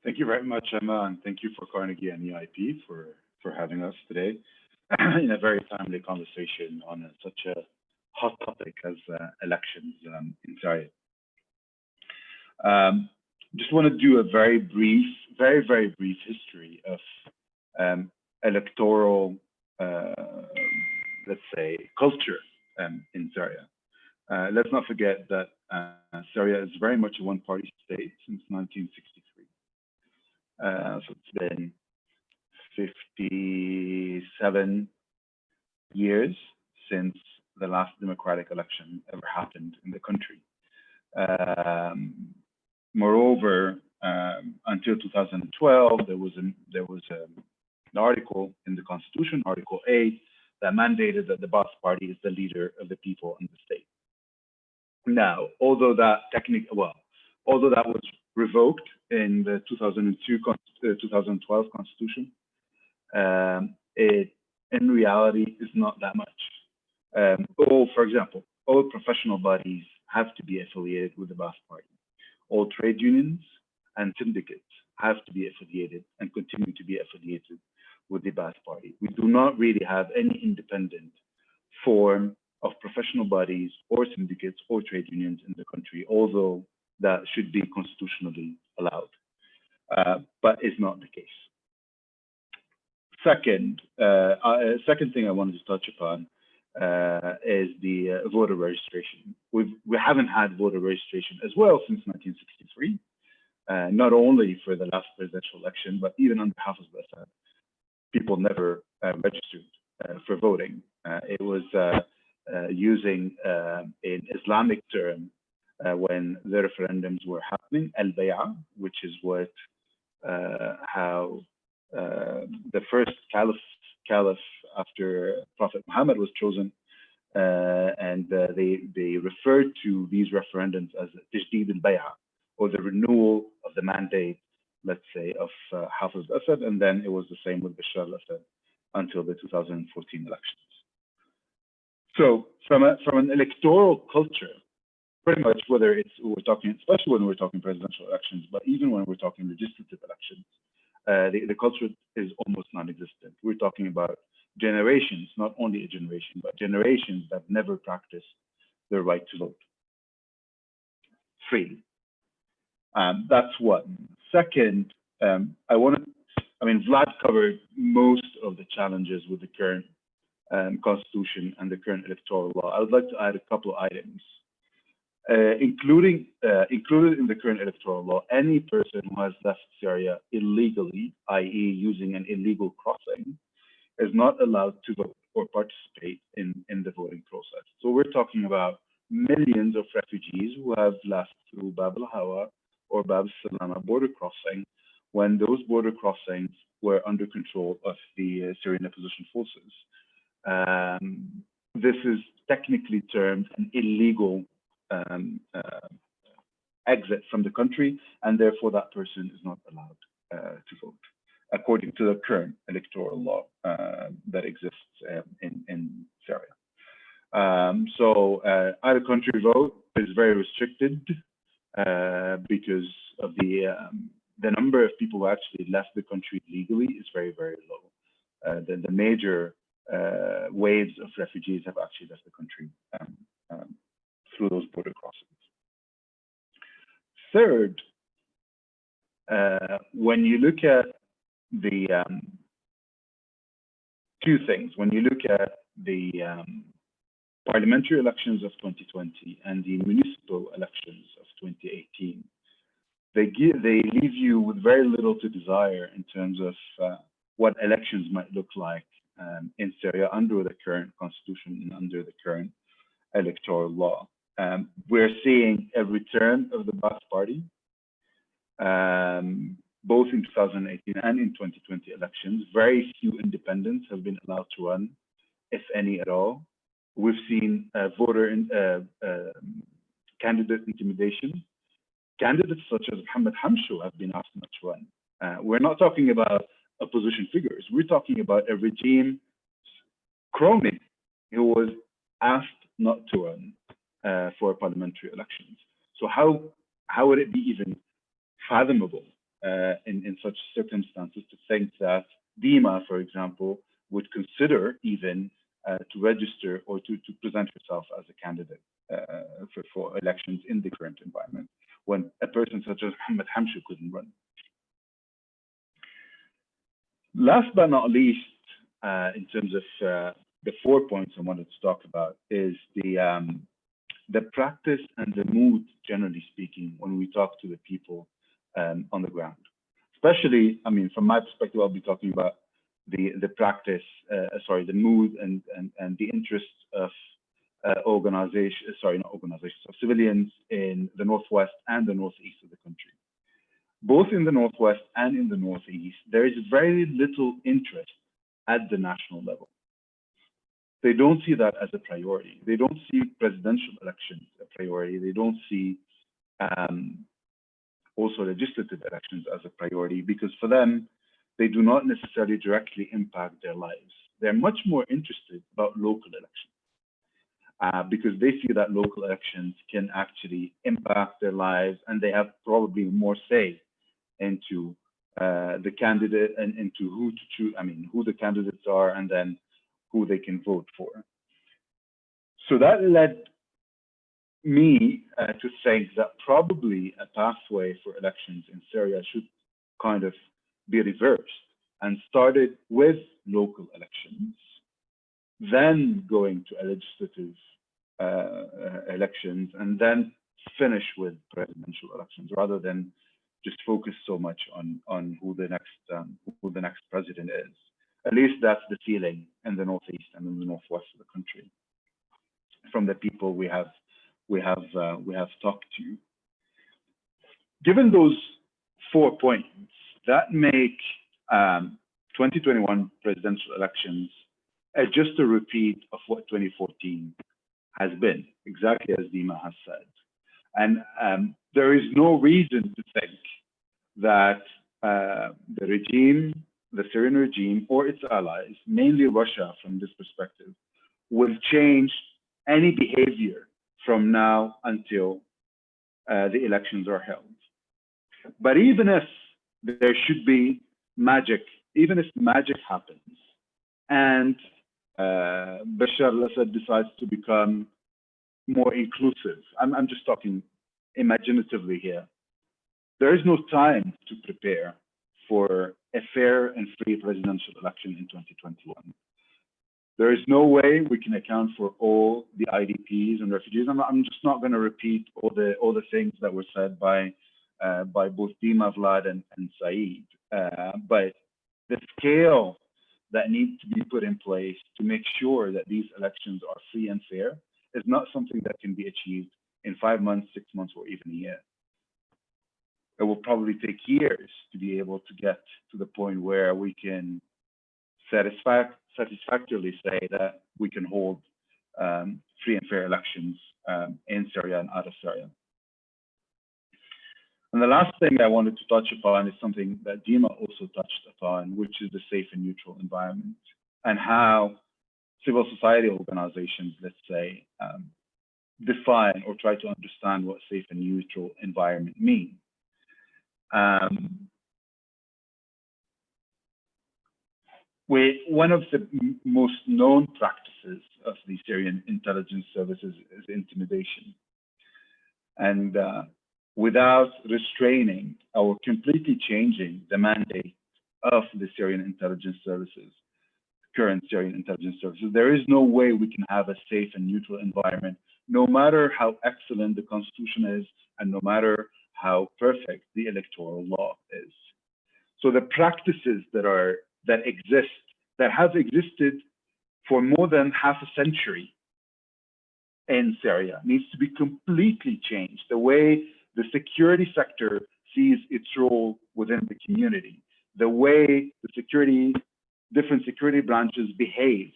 S7: Thank you very much, Emma, and thank you for Carnegie and EIP for having us today in a very timely conversation on such a hot topic as elections in Syria. Just want to do a very brief history of electoral, let's say, culture in Syria. Let's not forget that Syria is very much a one-party state since 1963. So it's been 57 years since the last democratic election ever happened in the country. Moreover, until 2012, there was an article in the Constitution, Article 8, that mandated that the Ba'ath Party is the leader of the people in the state. Now, although that was revoked in the 2012 Constitution, it in reality is not that much. For example, all professional bodies have to be affiliated with the Ba'ath Party. All trade unions and syndicates have to be affiliated and continue to be affiliated with the Ba'ath Party. We do not really have any independent form of professional bodies or syndicates or trade unions in the country, although that should be constitutionally allowed, but is not the case. Second thing I wanted to touch upon is the voter registration. We haven't had voter registration as well since 1963, not only for the last presidential election, but even on behalf of Assad, people never registered for voting. It was using an Islamic term when the referendums were happening, al-Bay'a, which is how the first caliph after Prophet Muhammad was chosen, and they referred to these referendums as Tajdid al-Bay'a, or the renewal of the mandate, let's say, of Hafiz al-Assad, and then it was the same with Bashar al-Assad until the 2014 elections. So from an electoral culture, pretty much whether we're talking, especially when we're talking presidential elections, but even when we're talking legislative elections, the culture is almost non-existent. We're talking about generations, not only a generation, but generations that never practiced their right to vote freely. That's one. Second, Vlad covered most of the challenges with the current constitution and the current electoral law. I would like to add a couple of items. Included in the current electoral law, any person who has left Syria illegally, i.e. using an illegal crossing, is not allowed to vote or participate in the voting process. So we're talking about millions of refugees who have left through Bab al-Hawa or Bab al-Salama border crossing, when those border crossings were under control of the Syrian opposition forces. This is technically termed an illegal exit from the country, and therefore that person is not allowed to vote, according to the current electoral law that exists in Syria. So out of country vote is very restricted because of the number of people who actually left the country legally is very, very low. The major waves of refugees have actually left the country through those border crossings. Third, when you look at the two things, when you look at the parliamentary elections of 2020 and the municipal elections of 2018, they leave you with very little to desire in terms of what elections might look like in Syria under the current constitution and under the current electoral law. We're seeing a return of the Ba'ath Party, both in 2018 and in 2020 elections. Very few independents have been allowed to run, if any at all. We've seen voter candidate intimidation. Candidates such as Mohammed Hamsho have been asked not to run. We're not talking about opposition figures. We're talking about a regime crony who was asked not to run for parliamentary elections. So how would it be even fathomable in such circumstances to think that Dima, for example, would consider even to register or to present herself as a candidate for elections in the current environment, when a person such as Mohammed Hamsho couldn't run. Last but not least, in terms of the 4 points I wanted to talk about, is the practice and the mood, generally speaking, when we talk to the people on the ground. Especially, I mean, from my perspective, I'll be talking about the practice, the mood and the interests of of civilians in the northwest and the northeast of the country. Both in the northwest and in the northeast, there is very little interest at the national level. They don't see that as a priority. They don't see presidential elections a priority. They don't see also legislative elections as a priority, because for them, they do not necessarily directly impact their lives. They're much more interested about local elections because they see that local elections can actually impact their lives, and they have probably more say into the candidate and into who to choose, who the candidates are, and then who they can vote for. So that led me to think that probably a pathway for elections in Syria should kind of be reversed and started with local elections, then going to legislative elections, and then finish with presidential elections, rather than just focus so much on who the next president is. At least that's the feeling in the northeast and in the northwest of the country from the people we have talked to. Given those 4 points, that make 2021 presidential elections just a repeat of what 2014 has been, exactly as Dima has said. And there is no reason to think that the Syrian regime or its allies, mainly Russia from this perspective, will change any behavior from now until the elections are held. But even if there should be magic, even if magic happens and Bashar al-Assad decides to become more inclusive, I'm just talking imaginatively here, there is no time to prepare for a fair and free presidential election in 2021. There is no way we can account for all the IDPs and refugees. I'm just not going to repeat all the things that were said by both Dima, Vlad, and Saeed. But the scale that needs to be put in place to make sure that these elections are free and fair is not something that can be achieved in 5 months, 6 months, or even a year. It will probably take years to be able to get to the point where we can satisfactorily say that we can hold free and fair elections in Syria and out of Syria. And the last thing I wanted to touch upon is something that Dima also touched upon, which is the safe and neutral environment, and how civil society organizations, let's say, define or try to understand what safe and neutral environment means. One of the most known practices of the Syrian intelligence services is intimidation. And without restraining or completely changing the mandate of the Syrian intelligence services, current Syrian intelligence services, there is no way we can have a safe and neutral environment, no matter how excellent the constitution is, and no matter how perfect the electoral law is. So the practices that have existed for more than half a century in Syria needs to be completely changed. The way the security sector sees its role within the community, the way the different security branches behave,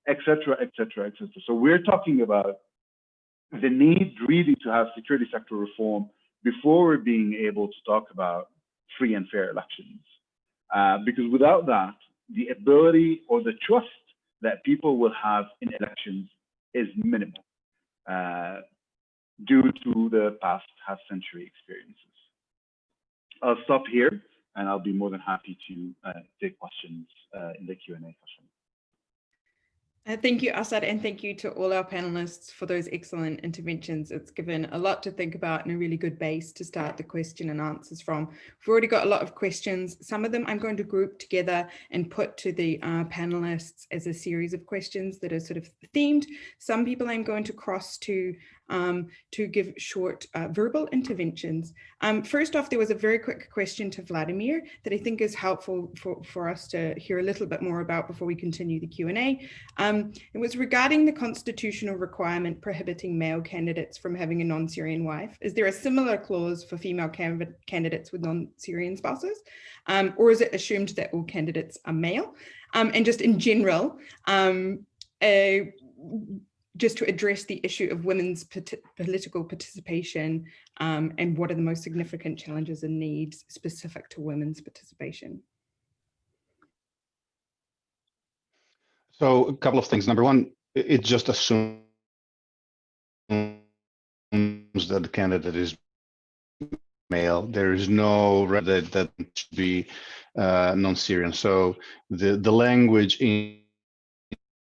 S7: et cetera, et cetera, et cetera. So we're talking about the need really to have security sector reform before we're being able to talk about free and fair elections. Because without that, the ability or the trust that people will have in elections is minimal due to the past half-century experiences. I'll stop here, and I'll be more than happy to take questions in the Q&A session.
S3: Thank you, Assaad, and thank you to all our panelists for those excellent interventions. It's given a lot to think about and a really good base to start the question and answers from. We've already got a lot of questions. Some of them I'm going to group together and put to the panelists as a series of questions that are sort of themed. Some people I'm going to cross to give short verbal interventions. First off, there was a very quick question to Vladimir that I think is helpful for us to hear a little bit more about before we continue the Q&A. It was regarding the constitutional requirement prohibiting male candidates from having a non-Syrian wife. Is there a similar clause for female candidates with non-Syrian spouses? Or is it assumed that all candidates are male? And just in general, just to address the issue of women's political participation and what are the most significant challenges and needs specific to women's participation?
S5: So a couple of things. Number one, it just assumes that the candidate is male. There is no that should be non-Syrian. So the language in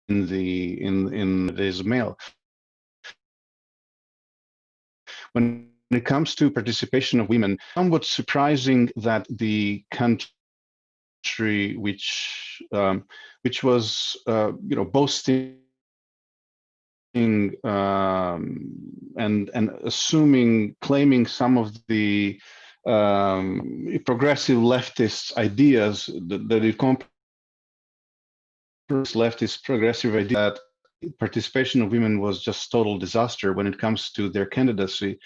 S5: is male. When it comes to participation of women, somewhat surprising that the country which was boasting and claiming some of the progressive leftist ideas that it leftist progressive idea that participation of women was just total disaster when it comes to their candidacy.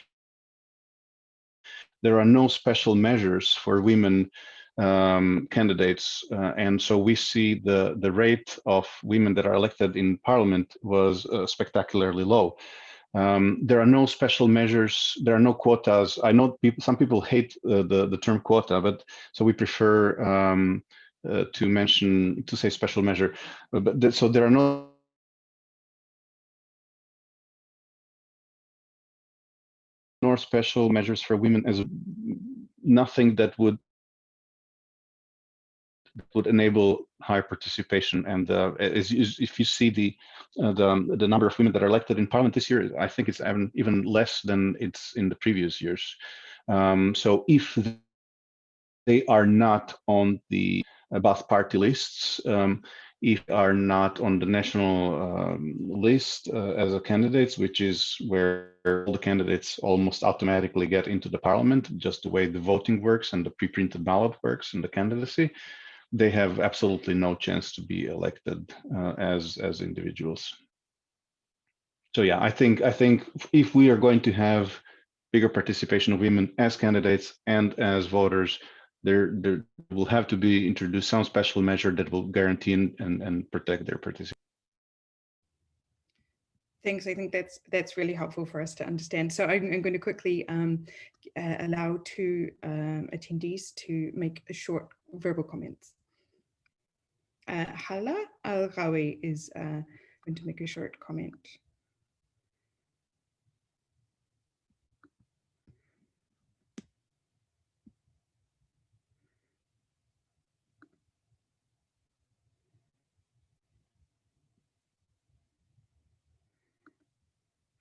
S5: There are no special measures for women candidates, and so we see the rate of women that are elected in parliament was spectacularly low. There are no special measures. There are no quotas. I know some people hate the term quota, but so we prefer to say special measure. But so there are no nor special measures for women, as nothing that would enable higher participation. And if you see the number of women that are elected in parliament this year, I think it's even less than it's in the previous years. So if they are not on the Ba'ath party lists, if they are not on the national list as a candidates, which is where all the candidates almost automatically get into the parliament, just the way the voting works and the pre-printed ballot works in the candidacy, they have absolutely no chance to be elected as individuals. So yeah, I think if we are going to have bigger participation of women as candidates and as voters, there will have to be introduced some special measure that will guarantee and protect their participation.
S3: Thanks. I think that's really helpful for us to understand. So I'm going to quickly allow two attendees to make a short verbal comments. Hala Al-Ghawi is going to make a short comment.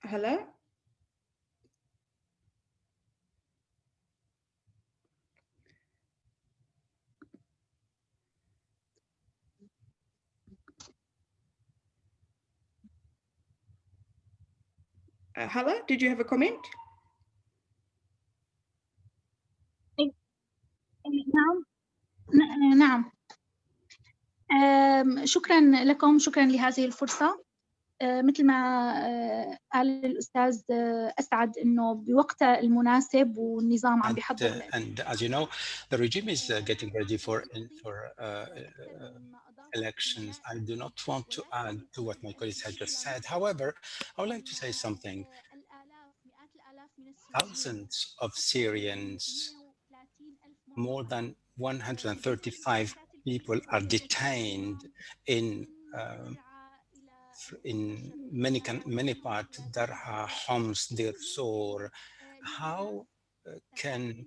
S3: Hala? Hala, did you have a comment?
S8: نعم. شكرا لكم، شكرا لهذه الفرصة. مثل ما قال الأستاذ أسعد إنه بوقتها المناسب والنظام عم بيحضر.
S9: And as you know, the regime is getting ready for elections. I do not want to add to what my colleagues had just said. However, I would like to say something. thousands of Syrians, more than 135 people are detained in many parts, Darha, Homs, Dir Sor. How can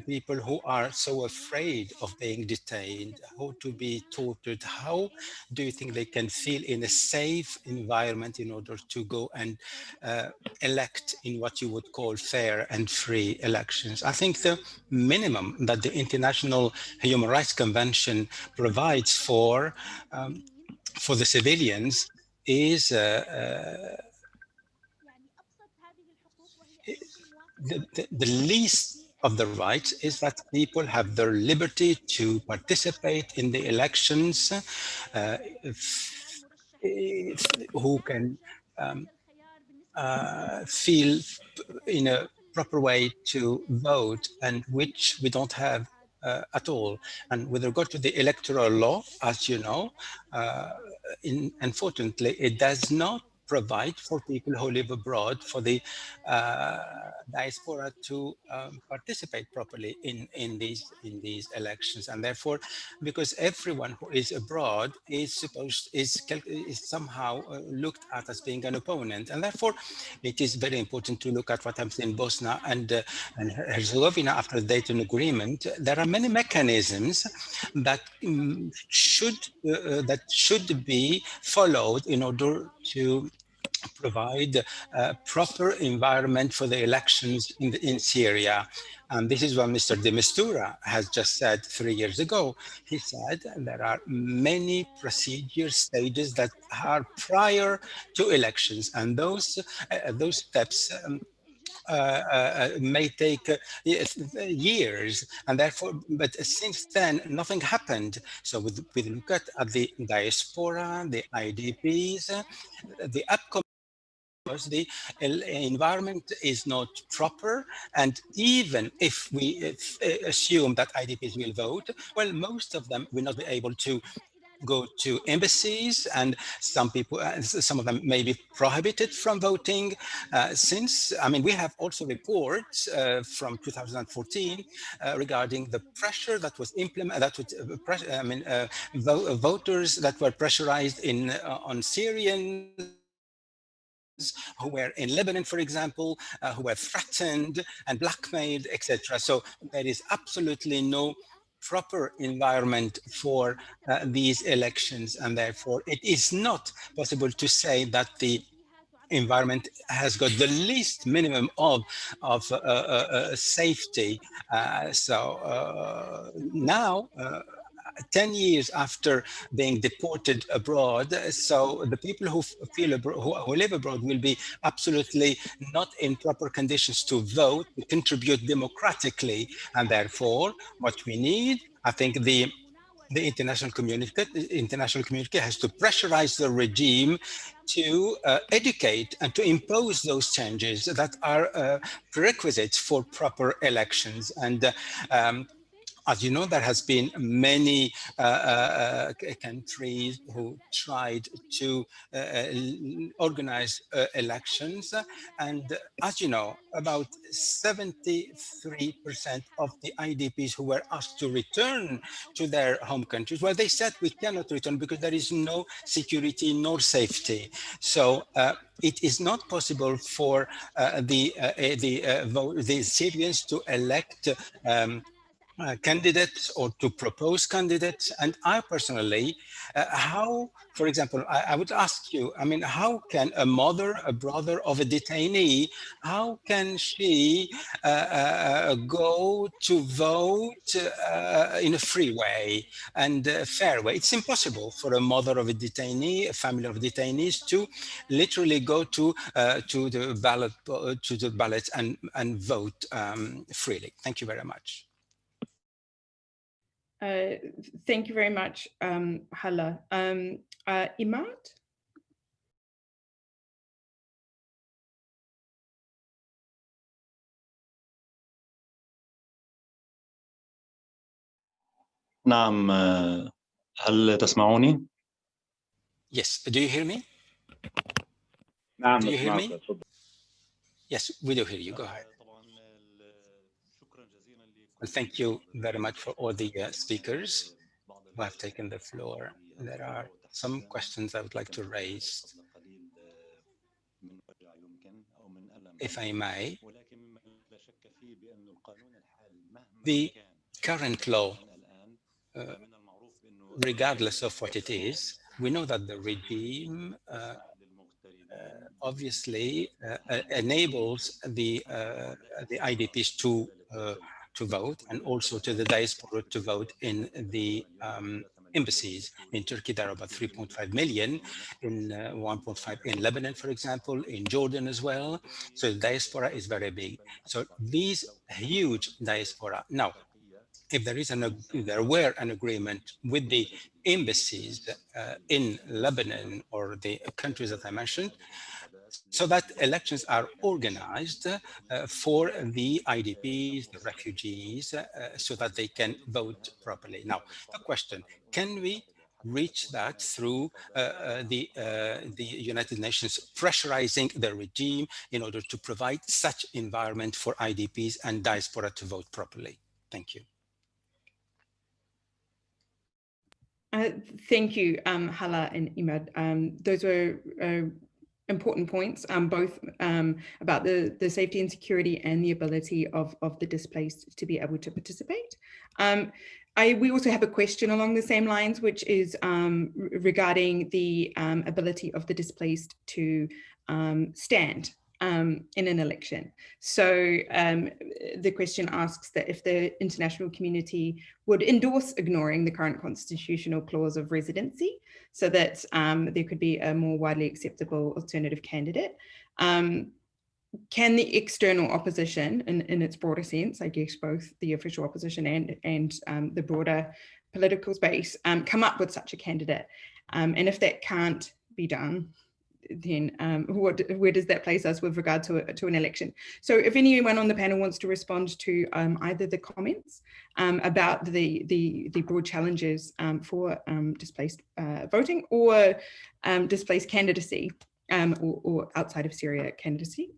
S9: people who are so afraid of being detained, how to be tortured, how do you think they can feel in a safe environment in order to go and elect in what you would call fair and free elections? I think the minimum that the International Human Rights Convention provides for the civilians is the least of the rights is that people have their liberty to participate in the elections, who can feel in a proper way to vote, and which we don't have at all. And with regard to the electoral law, as you know, unfortunately, it does not provide for people who live abroad, for the diaspora to participate properly in these elections. And therefore, because everyone who is abroad is somehow looked at as being an opponent, and therefore it is very important to look at what happens in Bosnia and Herzegovina after the Dayton Agreement. There are many mechanisms that should be followed in order to provide a proper environment for the elections in Syria. And this is what Mr. de Mistura has just said 3 years ago. He said there are many procedure stages that are prior to elections, and those steps may take years, and therefore, but since then, nothing happened. So we look at the diaspora, the IDPs, the upcoming, the environment is not proper, and even if we assume that IDPs will vote, well, most of them will not be able to go to embassies, and some of them may be prohibited from voting. We have also reports from 2014 regarding the pressure that was implemented, voters that were pressurized on Syrians who were in Lebanon, for example, who were threatened and blackmailed, etc. So there is absolutely no proper environment for these elections, and therefore it is not possible to say that the environment has got the least minimum of safety. Now, 10 years after being deported abroad, so the people who live abroad will be absolutely not in proper conditions to vote, to contribute democratically, and therefore what we need, I think the international community has to pressurize the regime to educate and to impose those changes that are prerequisites for proper elections. And as you know, there has been many countries who tried to organize elections. And as you know, about 73% of the IDPs who were asked to return to their home countries, well, they said we cannot return because there is no security nor safety. So it is not possible for the Syrians to elect candidates or to propose candidates. And I personally, how, for example, I would ask you, how can a mother, a brother of a detainee, how can she go to vote in a free way and fair way? It's impossible for a mother of a detainee, a family of detainees, to literally go to the ballot and vote freely. Thank you very much.
S3: Thank you very much, Hala. Imad?
S10: نعم، هل تسمعوني؟
S9: Yes, do you hear me?
S7: نعم
S9: Do you hear me?
S7: نسمعك.
S9: Yes, we do hear you. Go ahead. Well, thank you very much for all the speakers who have taken the floor. There are some questions I would like to raise, if I may. The current law, regardless of what it is, we know that the regime obviously enables the IDPs to vote, and also to the diaspora to vote in the embassies. In Turkey, there are about 3.5 million, in 1.5 in Lebanon, for example, in Jordan as well. So the diaspora is very big. So these huge diaspora. Now, if there were an agreement with the embassies in Lebanon or the countries that I mentioned, so that elections are organized for the IDPs, the refugees, so that they can vote properly. Now, the question, can we reach that through the United Nations pressurizing the regime in order to provide such environment for IDPs and diaspora to vote properly? Thank you.
S3: Thank you, Hala and Imad. Those were important points, both about the safety and security and the ability of the displaced to be able to participate. We also have a question along the same lines, which is regarding the ability of the displaced to stand in an election. So the question asks that if the international community would endorse ignoring the current constitutional clause of residency, so that there could be a more widely acceptable alternative candidate. Can the external opposition, in its broader sense, I guess both the official opposition and the broader political space, come up with such a candidate? And if that can't be done, then where does that place us with regard to an election? So if anyone on the panel wants to respond to either the comments about the broad challenges for displaced voting or displaced candidacy, or outside of Syria candidacy,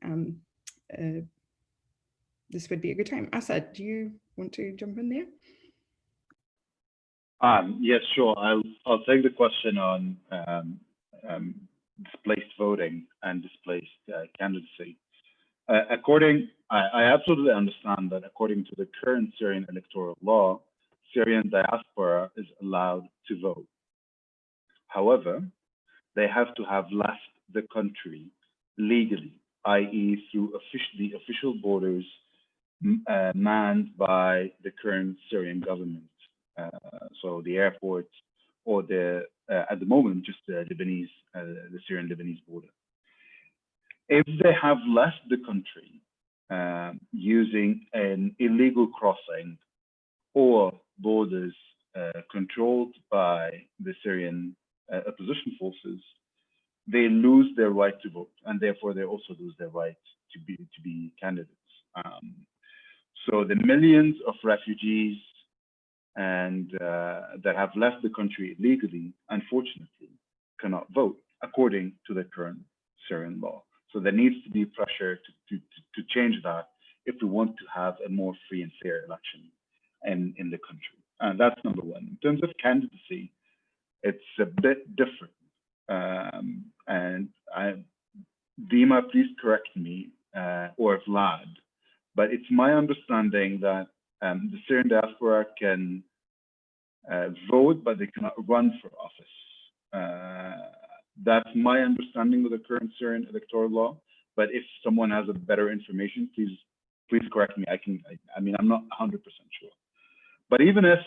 S3: this would be a good time. Assaad, do you want to jump in there?
S7: Yes, sure. I'll take the question on displaced voting and displaced candidacy. I absolutely understand that according to the current Syrian electoral law, Syrian diaspora is allowed to vote. However, they have to have left the country legally, i.e. through the official borders manned by the current Syrian government. So the airports, or at the moment, just the Syrian-Lebanese border. If they have left the country using an illegal crossing or borders controlled by the Syrian opposition forces, they lose their right to vote, and therefore they also lose their right to be candidates. So the millions of refugees and that have left the country illegally, unfortunately, cannot vote according to the current Syrian law. So there needs to be pressure to change that if we want to have a more free and fair election in the country. And that's number one. In terms of candidacy, it's a bit different. And Dima, please correct me, or Vlad, but it's my understanding that the Syrian diaspora can vote, but they cannot run for office. That's my understanding of the current Syrian electoral law. But if someone has a better information, please correct me. I mean, I'm not 100% sure. But even if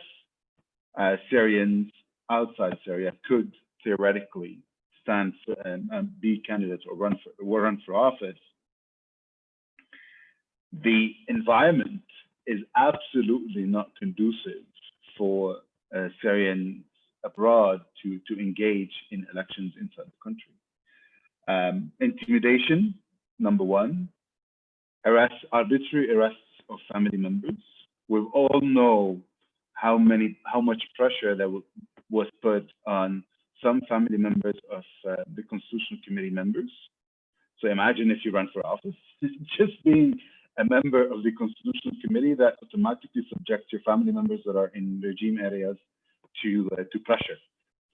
S7: Syrians outside Syria could theoretically stand and be candidates or run for office, the environment is absolutely not conducive for Syrians abroad to engage in elections inside the country. Intimidation, number one. Arbitrary arrests of family members. We all know how much pressure that was put on some family members of the Constitutional Committee members So imagine if you run for office, just being a member of the Constitutional Committee, that automatically subjects your family members that are in regime areas to pressure.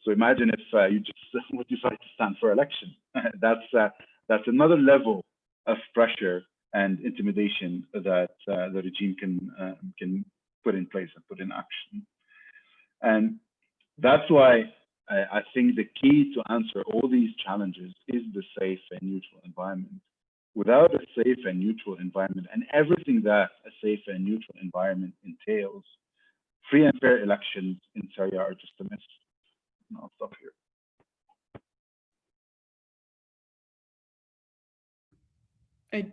S7: So imagine if you just would decide to stand for election. That's another level of pressure and intimidation that the regime can put in place and put in action. And that's why I think the key to answer all these challenges is the safe and neutral environment. Without a safe and neutral environment and everything that a safe and neutral environment entails, free and fair elections in Syria are just a myth. And I'll stop here.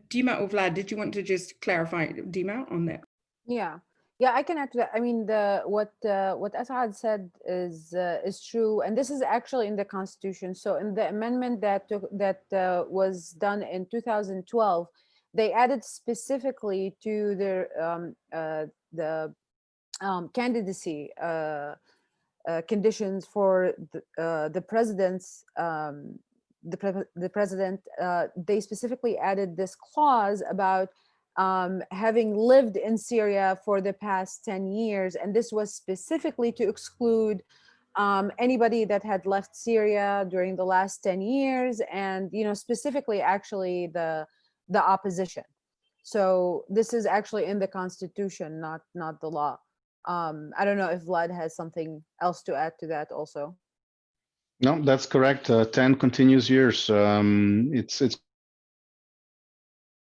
S3: Dima or Vlad, did you want to just clarify, Dima, on that?
S6: Yeah, I can add to that. I mean, what Assaad said is true, and this is actually in the Constitution. So in the amendment that was done in 2012, they added specifically to the candidacy conditions for the president's. The president, they specifically added this clause about having lived in Syria for the past 10 years. And this was specifically to exclude anybody that had left Syria during the last 10 years, and, you know, specifically actually the opposition. So this is actually in the Constitution, not the law. I don't know if Vlad has something else to add to that also.
S5: No, that's correct. 10 continuous years. It's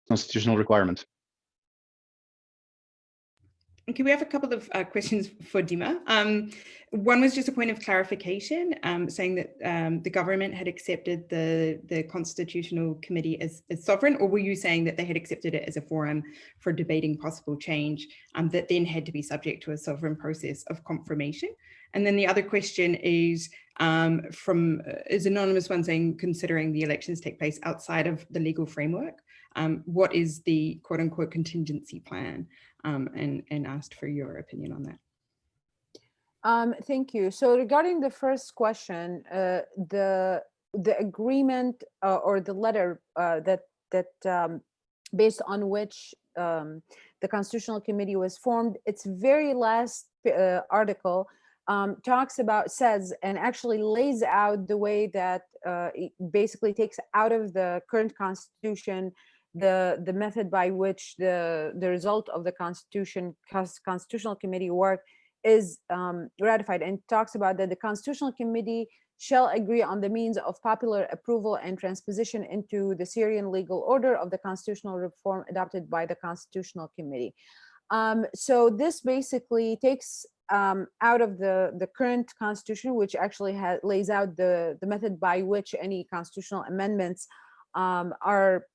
S5: constitutional requirement.
S3: Okay, we have a couple of questions for Dima. One was just a point of clarification, saying that the government had accepted the Constitutional Committee as sovereign, or were you saying that they had accepted it as a forum for debating possible change that then had to be subject to a sovereign process of confirmation? And then the other question is is anonymous one saying, considering the elections take place outside of the legal framework, what is the quote unquote contingency plan? And asked for your opinion on that.
S6: Thank you. So regarding the first question, the agreement or the letter that based on which the Constitutional Committee was formed, its very last article says and actually lays out the way that it basically takes out of the current Constitution the method by which the result of the Constitutional Committee work is ratified, and talks about that the Constitutional Committee shall agree on the means of popular approval and transposition into the Syrian legal order of the constitutional reform adopted by the Constitutional Committee. So this basically takes out of the current Constitution, which actually lays out the method by which any constitutional amendments are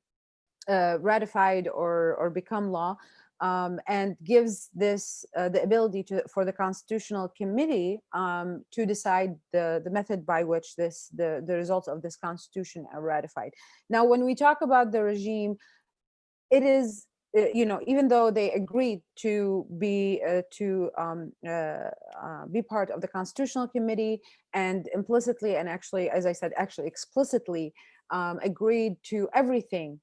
S6: ratified or become law, and gives this the ability for the Constitutional Committee to decide the method by which the results of this constitution are ratified. Now, when we talk about the regime, it is, you know, even though they agreed to be part of the Constitutional Committee, and implicitly, and actually, as I said, actually explicitly agreed to everything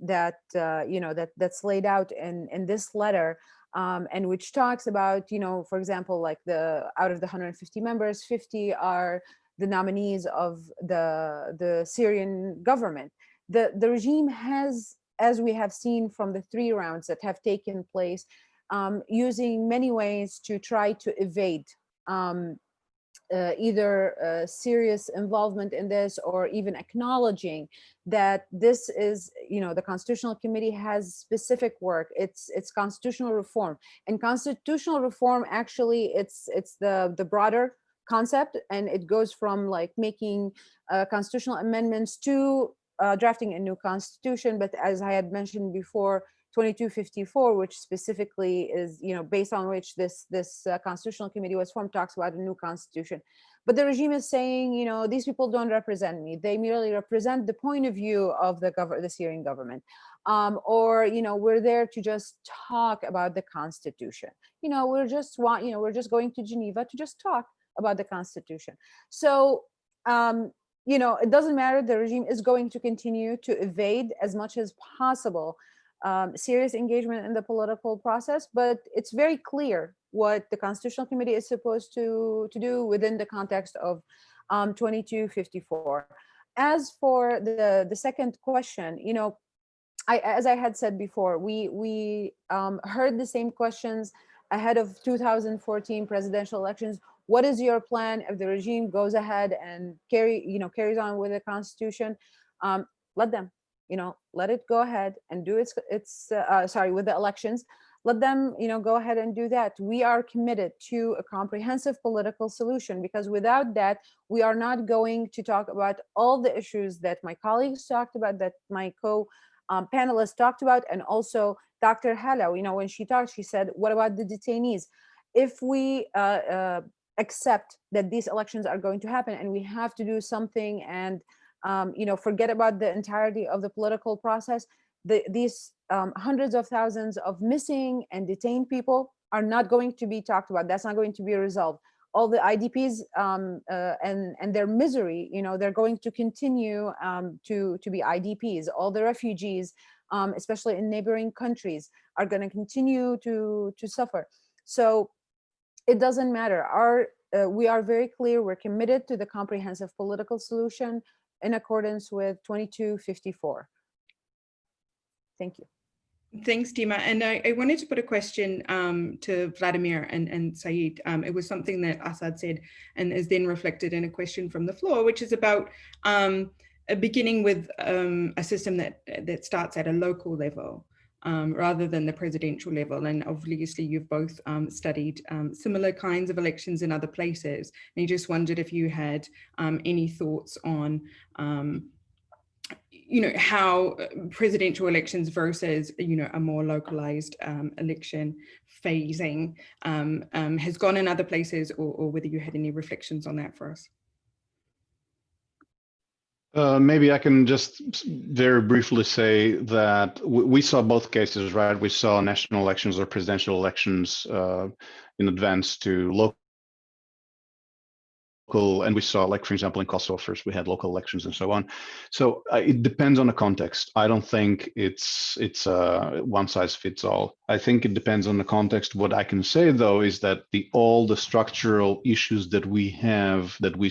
S6: that's laid out in this letter, and which talks about, you know, for example, like out of the 150 members, 50 are the nominees of the Syrian government. The regime has, as we have seen from the 3 rounds that have taken place, using many ways to try to evade either serious involvement in this, or even acknowledging that this is, you know, the Constitutional Committee has specific work. It's constitutional reform, and constitutional reform, actually, it's the broader concept, and it goes from like making constitutional amendments to drafting a new constitution. But as I had mentioned before, 2254, which specifically is, you know, based on which this Constitutional Committee was formed, talks about a new constitution. But the regime is saying, you know, these people don't represent me. They merely represent the point of view of the Syrian government. Or, you know, we're there to just talk about the constitution. You know, we're just going to Geneva to just talk about the constitution. So, it doesn't matter. The regime is going to continue to evade as much as possible serious engagement in the political process, but it's very clear what the Constitutional Committee is supposed to do within the context of 2254. As for the second question, as I had said before, we heard the same questions ahead of 2014 presidential elections. What is your plan if the regime goes ahead and carries on with the constitution? Let them, let it go ahead and do its with the elections. Let them, go ahead and do that. We are committed to a comprehensive political solution, because without that, we are not going to talk about all the issues that my colleagues talked about, that my panelists talked about, and also Dr. Hala, when she talked, she said, what about the detainees? If we accept that these elections are going to happen and we have to do something and forget about the entirety of the political process, these hundreds of thousands of missing and detained people are not going to be talked about. That's not going to be resolved. All the IDPs and their misery, they're going to continue to be IDPs. All the refugees, especially in neighboring countries, are going to continue to suffer. So it doesn't matter. We are very clear. We're committed to the comprehensive political solution in accordance with 2254. Thank you.
S3: Thanks, Dima. And I wanted to put a question to Vladimir and Saeed. It was something that Assaad said and is then reflected in a question from the floor, which is about beginning with a system that starts at a local level rather than the presidential level. And obviously you've both studied similar kinds of elections in other places. And I just wondered if you had any thoughts on how presidential elections versus, a more localized election phasing has gone in other places, or whether you had any reflections on that for us.
S5: Maybe I can just very briefly say that we saw both cases, right? We saw national elections or presidential elections in advance to local, and we saw, like, for example, in Kosovo first, we had local elections and so on. So it depends on the context. I don't think it's one size fits all. I think it depends on the context. What I can say, though, is that all the structural issues that we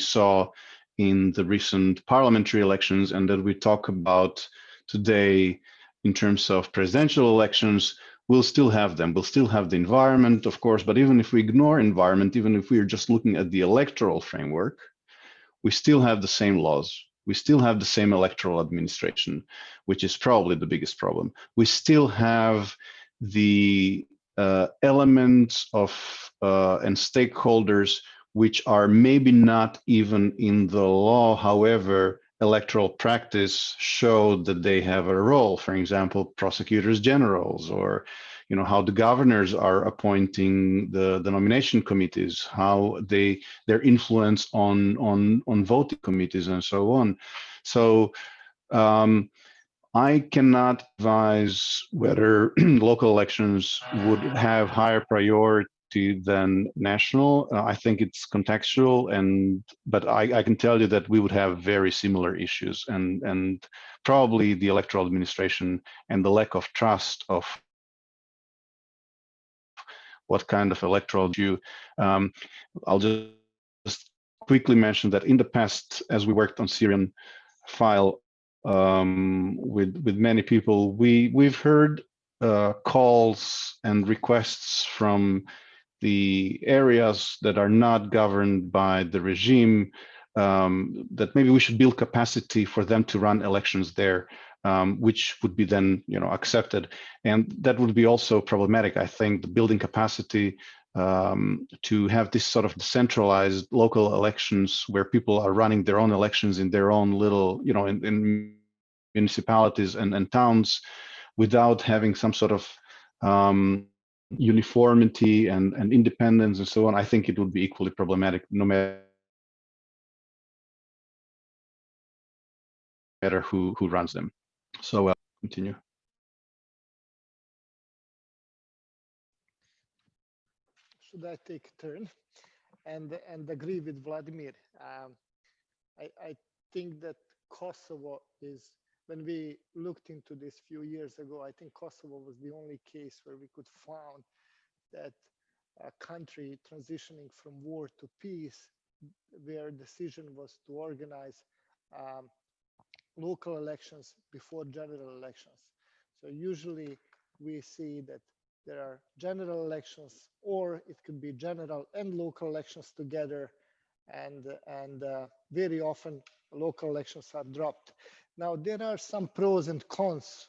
S5: saw in the recent parliamentary elections and that we talk about today in terms of presidential elections, we'll still have them. We'll still have the environment, of course, but even if we ignore environment, even if we are just looking at the electoral framework, we still have the same laws. We still have the same electoral administration, which is probably the biggest problem. We still have the elements of and stakeholders which are maybe not even in the law. However, electoral practice showed that they have a role. For example, prosecutors generals, or how the governors are appointing the nomination committees, how their influence on voting committees and so on. So I cannot advise whether local elections would have higher priority than national. I think it's contextual, but I can tell you that we would have very similar issues, and probably the electoral administration and the lack of trust of what kind of electoral I'll just quickly mention that in the past, as we worked on Syrian file with many people, we've heard calls and requests from the areas that are not governed by the regime, that maybe we should build capacity for them to run elections there, which would be then accepted. And that would be also problematic, I think, the building capacity to have this sort of decentralized local elections where people are running their own elections in their own little, in municipalities and towns, without having some sort of uniformity and independence and so on. I think it would be equally problematic no matter who runs them. So continue.
S4: Should I take a turn and agree with Vladimir? I think that Kosovo is, when we looked into this a few years ago, I think Kosovo was the only case where we could find that a country transitioning from war to peace, where decision was to organize local elections before general elections. So usually we see that there are general elections, or it could be general and local elections together, and very often local elections are dropped. Now there are some pros and cons,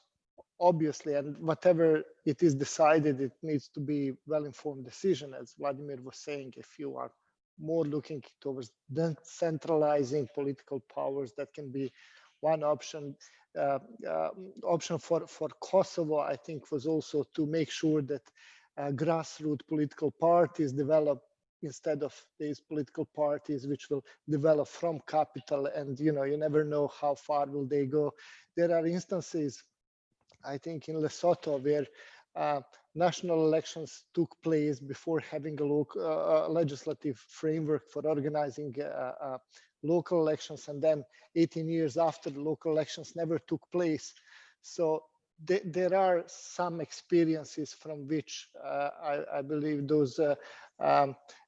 S4: obviously, and whatever it is decided, it needs to be well-informed decision, as Vladimir was saying. If you are more looking towards decentralizing political powers, that can be one option. Option for Kosovo, I think, was also to make sure that grassroots political parties develop instead of these political parties which will develop from capital, and you never know how far will they go. There are instances, I think, in Lesotho where national elections took place before having a local legislative framework for organizing local elections, and then 18 years after, the local elections never took place. So there are some experiences from which I believe those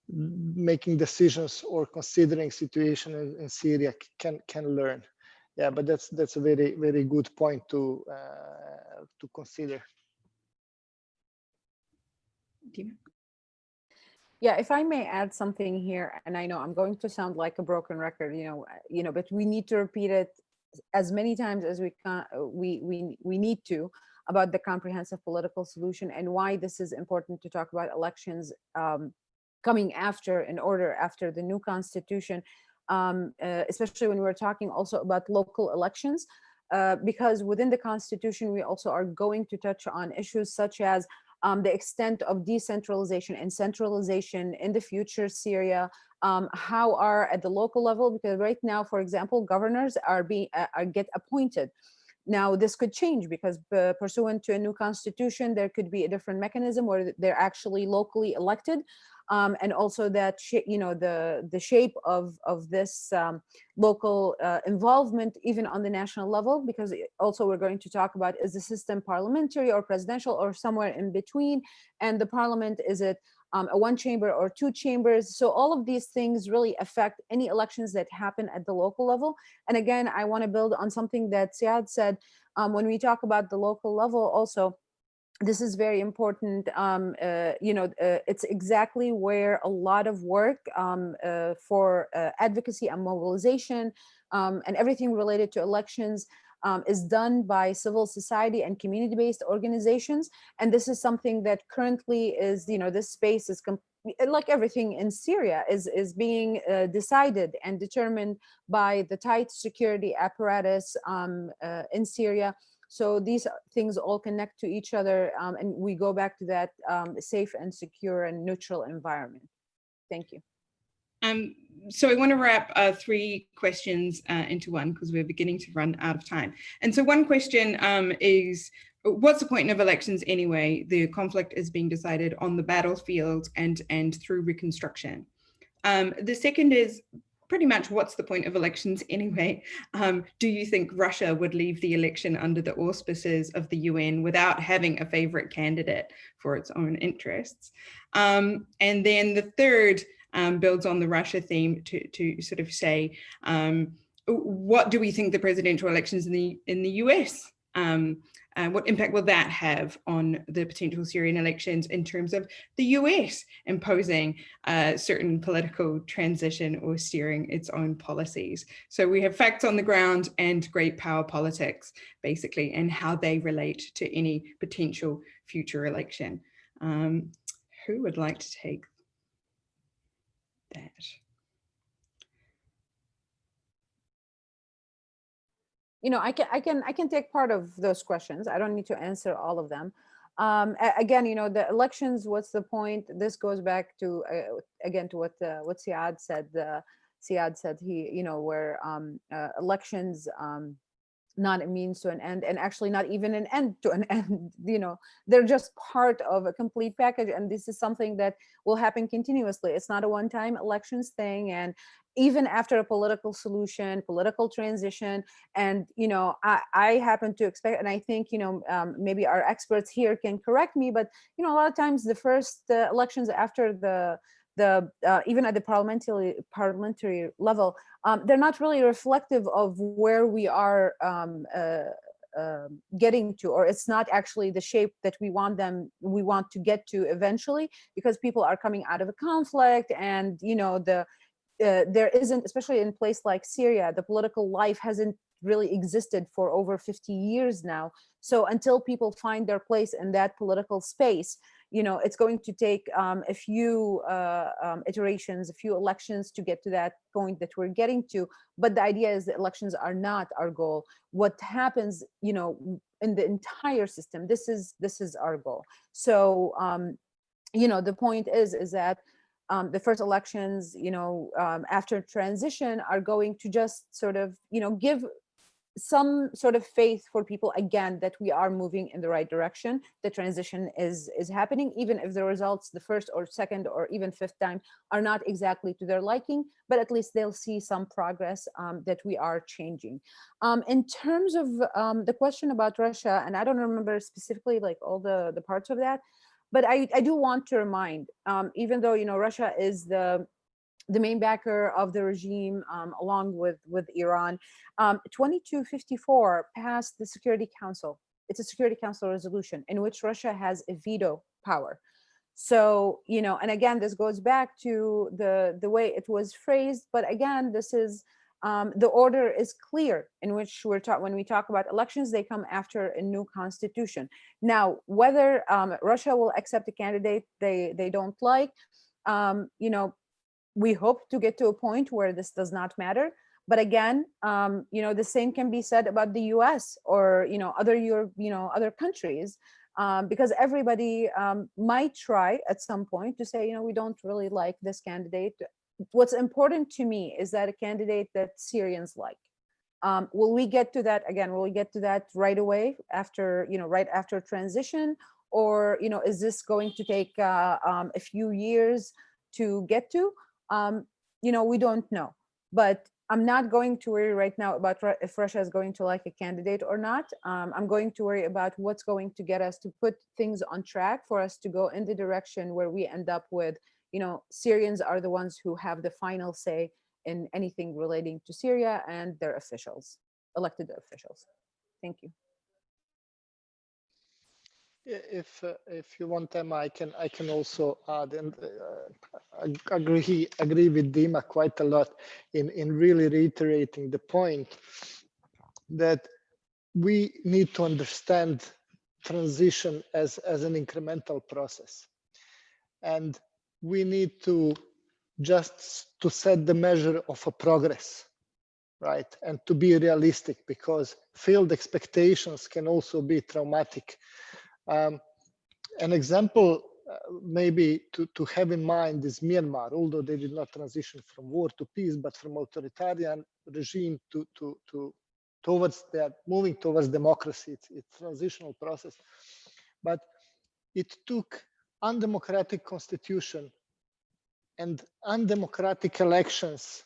S4: making decisions or considering situation in Syria can learn. Yeah, but that's a very, very good point to consider.
S3: Dima?
S6: Yeah, if I may add something here, and I know I'm going to sound like a broken record, but we need to repeat it as many times as we can. We need to, about the comprehensive political solution and why this is important to talk about elections coming after, in order after the new constitution, especially when we're talking also about local elections, because within the constitution we also are going to touch on issues such as the extent of decentralization and centralization in the future Syria, how are at the local level, because right now, for example, governors are get appointed. Now this could change because pursuant to a new constitution, there could be a different mechanism where they're actually locally elected. And also that the shape of this local involvement, even on the national level, because also we're going to talk about, is the system parliamentary or presidential or somewhere in between, and the parliament, is it a one chamber or two chambers? So all of these things really affect any elections that happen at the local level. And again, I want to build on something that Syed said. When we talk about the local level also, this is very important. It's exactly where a lot of work for advocacy and mobilization and everything related to elections is done by civil society and community-based organizations. And this is something that currently is, this space is, like everything in Syria, is being decided and determined by the tight security apparatus in Syria. So these things all connect to each other, and we go back to that safe and secure and neutral environment. Thank you.
S3: So I want to wrap 3 questions into one, because we're beginning to run out of time. And so one question is, what's the point of elections anyway? The conflict is being decided on the battlefield and through reconstruction. The second is, pretty much, what's the point of elections anyway? Do you think Russia would leave the election under the auspices of the UN without having a favorite candidate for its own interests? And then the third builds on the Russia theme to sort of say, what do we think the presidential elections in the US? What impact will that have on the potential Syrian elections in terms of the US imposing certain political transition or steering its own policies? So we have facts on the ground and great power politics, basically, and how they relate to any potential future election. Who would like to take that?
S6: I can take part of those questions. I don't need to answer all of them. Again, the elections, what's the point? This goes back to again to what Syed said. Syed said where elections not a means to an end, and actually not even an end to an end. You know, they're just part of a complete package, and this is something that will happen continuously. It's not a one-time elections thing, and even after a political solution, political transition, and you know, I happen to expect, and I think, you know, maybe our experts here can correct me, but you know, a lot of times the first elections after the even at the parliamentary level, they're not really reflective of where we are getting to, or it's not actually the shape that we want to get to eventually, because people are coming out of a conflict, and you know, there isn't, especially in a place like Syria, the political life hasn't really existed for over 50 years now. So until people find their place in that political space, you know, it's going to take a few iterations, a few elections to get to that point that we're getting to. But the idea is that elections are not our goal. What happens, you know, in the entire system, this is our goal. So, you know, the point is that the first elections, you know, after transition are going to just sort of, you know, give some sort of faith for people again that we are moving in the right direction. The transition is happening, even if the results the first or second or even fifth time are not exactly to their liking, but at least they'll see some progress that we are changing. In terms of the question about Russia, and I don't remember specifically like all the parts of that, but I do want to remind, even though, you know, Russia is the main backer of the regime, along with Iran, 2254 passed the Security Council. It's a Security Council resolution in which Russia has a veto power. So, you know, and again, this goes back to the way it was phrased, but again, this is, the order is clear in which when we talk about elections, they come after a new constitution. Now, whether Russia will accept a candidate they don't like, you know, we hope to get to a point where this does not matter. But again, you know, the same can be said about the US or, you know, other countries, because everybody might try at some point to say, you know, we don't really like this candidate. What's important to me is that a candidate that Syrians like. Will we get to that again? Will we get to that right away after, you know, right after transition? Or, you know, is this going to take a few years to get to? You know, we don't know, but I'm not going to worry right now about if Russia is going to like a candidate or not. I'm going to worry about what's going to get us to put things on track for us to go in the direction where we end up with, you know, Syrians are the ones who have the final say in anything relating to Syria and their officials, elected officials. Thank you.
S4: If you want, Emma, I can also add, and agree with Dima quite a lot in really reiterating the point that we need to understand transition as an incremental process, and we need to set the measure of a progress, right? And to be realistic, because failed expectations can also be traumatic. An example maybe to have in mind is Myanmar, although they did not transition from war to peace, but from authoritarian regime towards that, moving towards democracy. It's a transitional process, but it took undemocratic constitution and undemocratic elections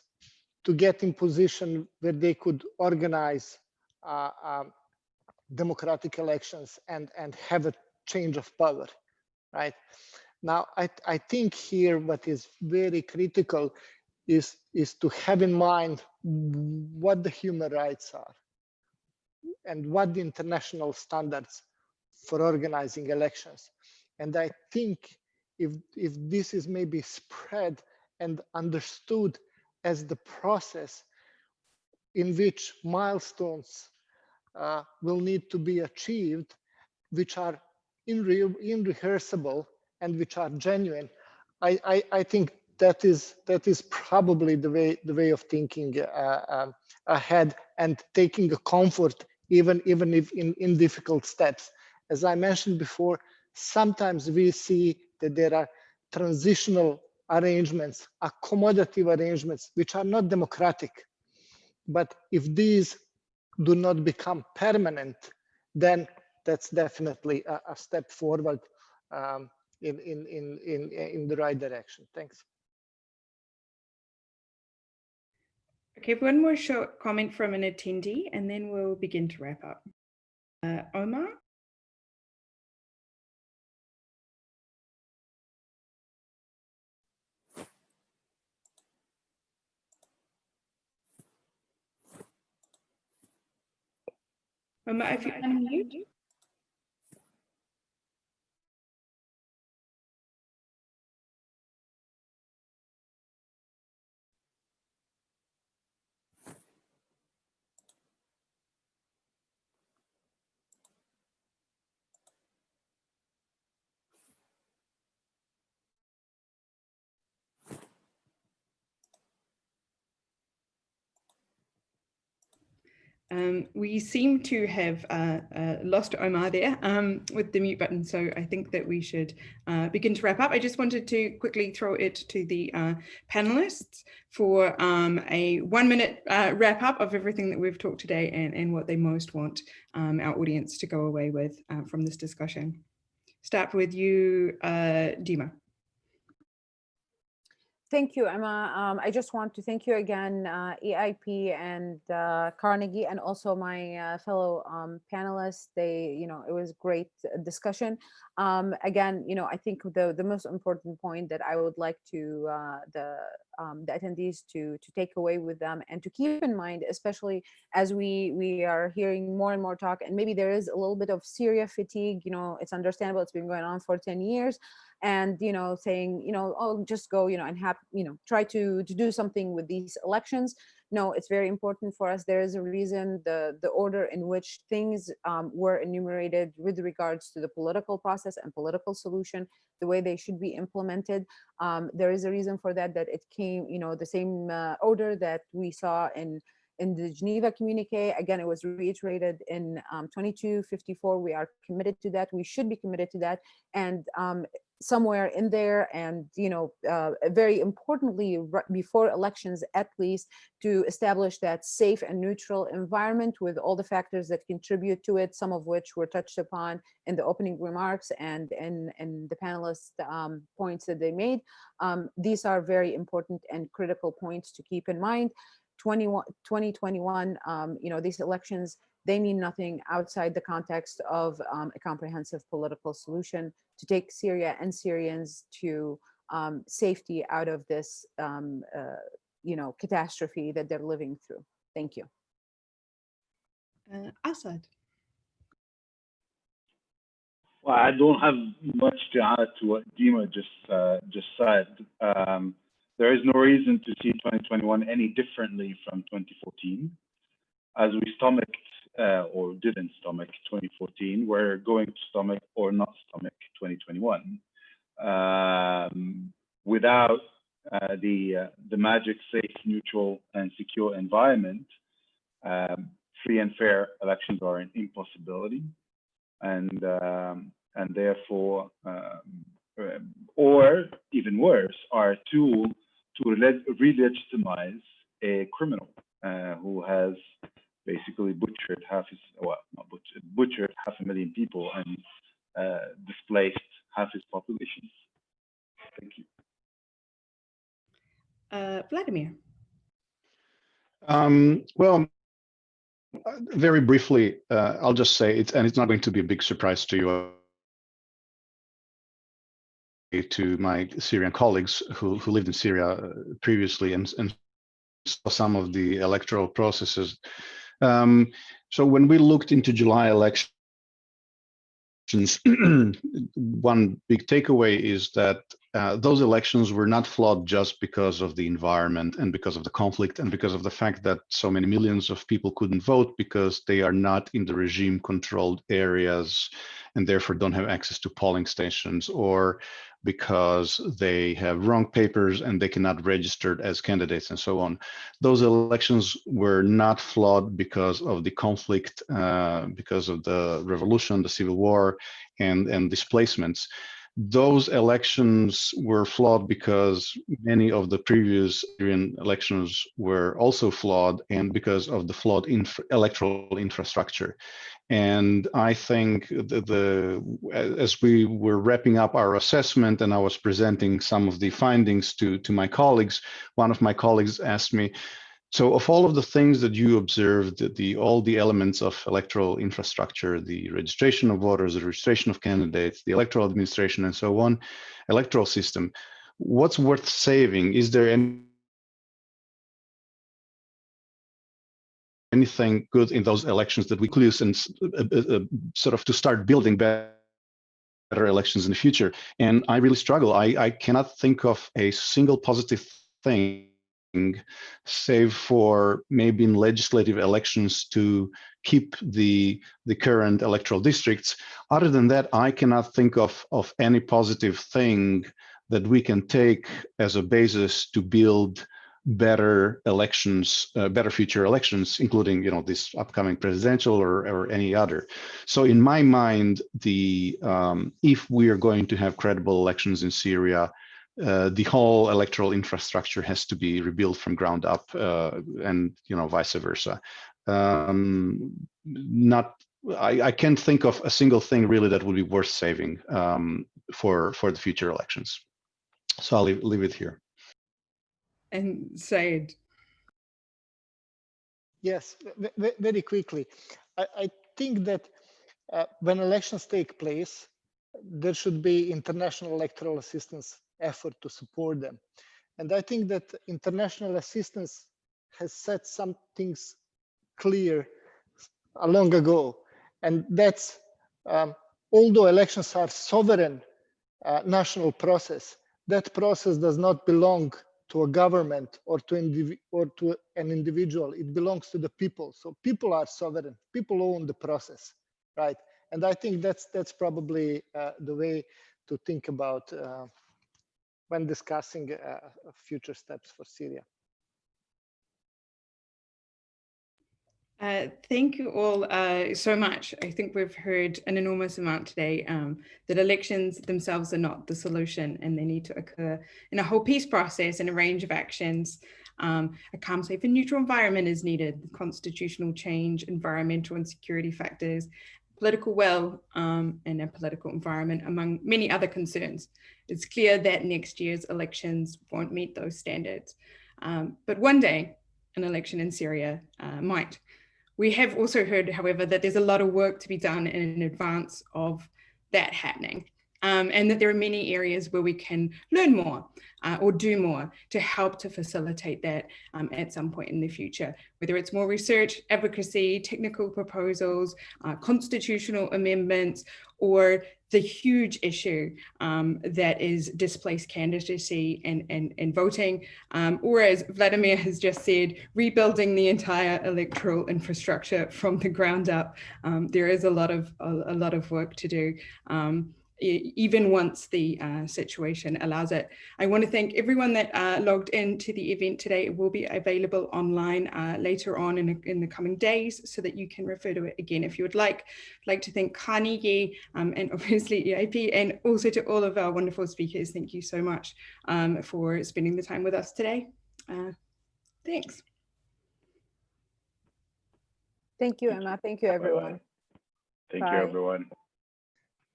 S4: to get in position where they could organize democratic elections and have a change of power, right? Now, I think here what is very critical is to have in mind what the human rights are and what the international standards for organizing elections. And I think if this is maybe spread and understood as the process in which milestones will need to be achieved, which are irreversible and which are genuine, I think that is probably the way of thinking ahead, and taking a comfort even if in difficult steps. As I mentioned before, sometimes we see that there are transitional arrangements, accommodative arrangements, which are not democratic. But if these do not become permanent, then that's definitely a step forward in the right direction. Thanks.
S3: Okay, one more short comment from an attendee, and then we'll begin to wrap up. Omar? Omar, if you unmute. We seem to have lost Omar there with the mute button, so I think that we should begin to wrap up. I just wanted to quickly throw it to the panelists for a 1-minute wrap up of everything that we've talked today and what they most want our audience to go away with from this discussion. Start with you, Dima.
S6: Thank you, Emma. I just want to thank you again, EIP and Carnegie, and also my fellow panelists. It was great discussion. Again, I think the most important point that I would like to the attendees to take away with them and to keep in mind, especially as we are hearing more and more talk, and maybe there is a little bit of Syria fatigue. It's understandable. It's been going on for 10 years. And saying oh, just go and have try to do something with these elections. No, it's very important for us. There is a reason the order in which things were enumerated with regards to the political process and political solution, the way they should be implemented. There is a reason for that it came the same order that we saw in the Geneva communique. Again, it was reiterated in 2254. We are committed to that. We should be committed to that. And somewhere in there, and very importantly, before elections, at least, to establish that safe and neutral environment with all the factors that contribute to it, some of which were touched upon in the opening remarks and in the panelists' points that they made. These are very important and critical points to keep in mind. 2021, these elections, they mean nothing outside the context of a comprehensive political solution to take Syria and Syrians to safety out of this, catastrophe that they're living through. Thank you.
S3: Assad.
S7: Well, I don't have much to add to what Dima just said. There is no reason to see 2021 any differently from 2014. As we stomached or didn't stomach 2014, we're going to stomach or not stomach 2021. Without the magic, safe, neutral, and secure environment, free and fair elections are an impossibility, and therefore, or even worse, are a tool to re-legitimize a criminal who has basically butchered butchered 500,000 people and displaced half his population. Thank you.
S3: Vladimir.
S5: Well, very briefly, I'll just say it's not going to be a big surprise to you, to my Syrian colleagues who lived in Syria previously and saw some of the electoral processes. So when we looked into July elections, one big takeaway is that those elections were not flawed just because of the environment and because of the conflict and because of the fact that so many millions of people couldn't vote because they are not in the regime-controlled areas and therefore don't have access to polling stations, or because they have wrong papers and they cannot register as candidates and so on. Those elections were not flawed because of the conflict, because of the revolution, the civil war, and displacements. those elections were flawed because many of the previous Syrian elections were also flawed, and because of the flawed electoral infrastructure. And I think as we were wrapping up our assessment and I was presenting some of the findings to my colleagues, one of my colleagues asked me, so of all of the things that you observed, all the elements of electoral infrastructure, the registration of voters, the registration of candidates, the electoral administration, and so on, electoral system, what's worth saving? Is there anything good in those elections that we could use and sort of to start building better elections in the future? And I really struggle. I cannot think of a single positive thing, save for maybe in legislative elections to keep the current electoral districts. Other than that, I cannot think of any positive thing that we can take as a basis to build better elections, better future elections, including this upcoming presidential or any other. So in my mind, if we are going to have credible elections in Syria, the whole electoral infrastructure has to be rebuilt from ground up, and vice versa. I can't think of a single thing really that would be worth saving for the future elections. So I'll leave it here.
S3: And Said.
S4: Yes, very quickly. I think that when elections take place, there should be international electoral assistance effort to support them. And I think that international assistance has set some things clear long ago. And that's, although elections are sovereign national process, that process does not belong to a government or to an individual. It belongs to the people. So people are sovereign. People own the process, right? And I think that's probably the way to think about when discussing future steps for Syria.
S3: Thank you all so much. I think we've heard an enormous amount today, that elections themselves are not the solution and they need to occur in a whole peace process and a range of actions. A calm, safe and neutral environment is needed, constitutional change, environmental and security factors, political will, and a political environment, among many other concerns. It's clear that next year's elections won't meet those standards. But one day, an election in Syria might. We have also heard, however, that there's a lot of work to be done in advance of that happening, and that there are many areas where we can learn more or do more to help to facilitate that at some point in the future, whether it's more research, advocacy, technical proposals, constitutional amendments, or the huge issue that is displaced candidacy and voting, or as Vladimir has just said, rebuilding the entire electoral infrastructure from the ground up. There is a lot of work to do, even once the situation allows it. I want to thank everyone that logged into the event today. It will be available online later on in the coming days, so that you can refer to it again if you would like. I'd like to thank Carnegie and obviously EIP, and also to all of our wonderful speakers. Thank you so much for spending the time with us today. Thanks.
S6: Thank you, Emma. Thank you, everyone.
S7: Thank you, everyone.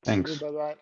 S5: Thanks.
S4: Bye-bye.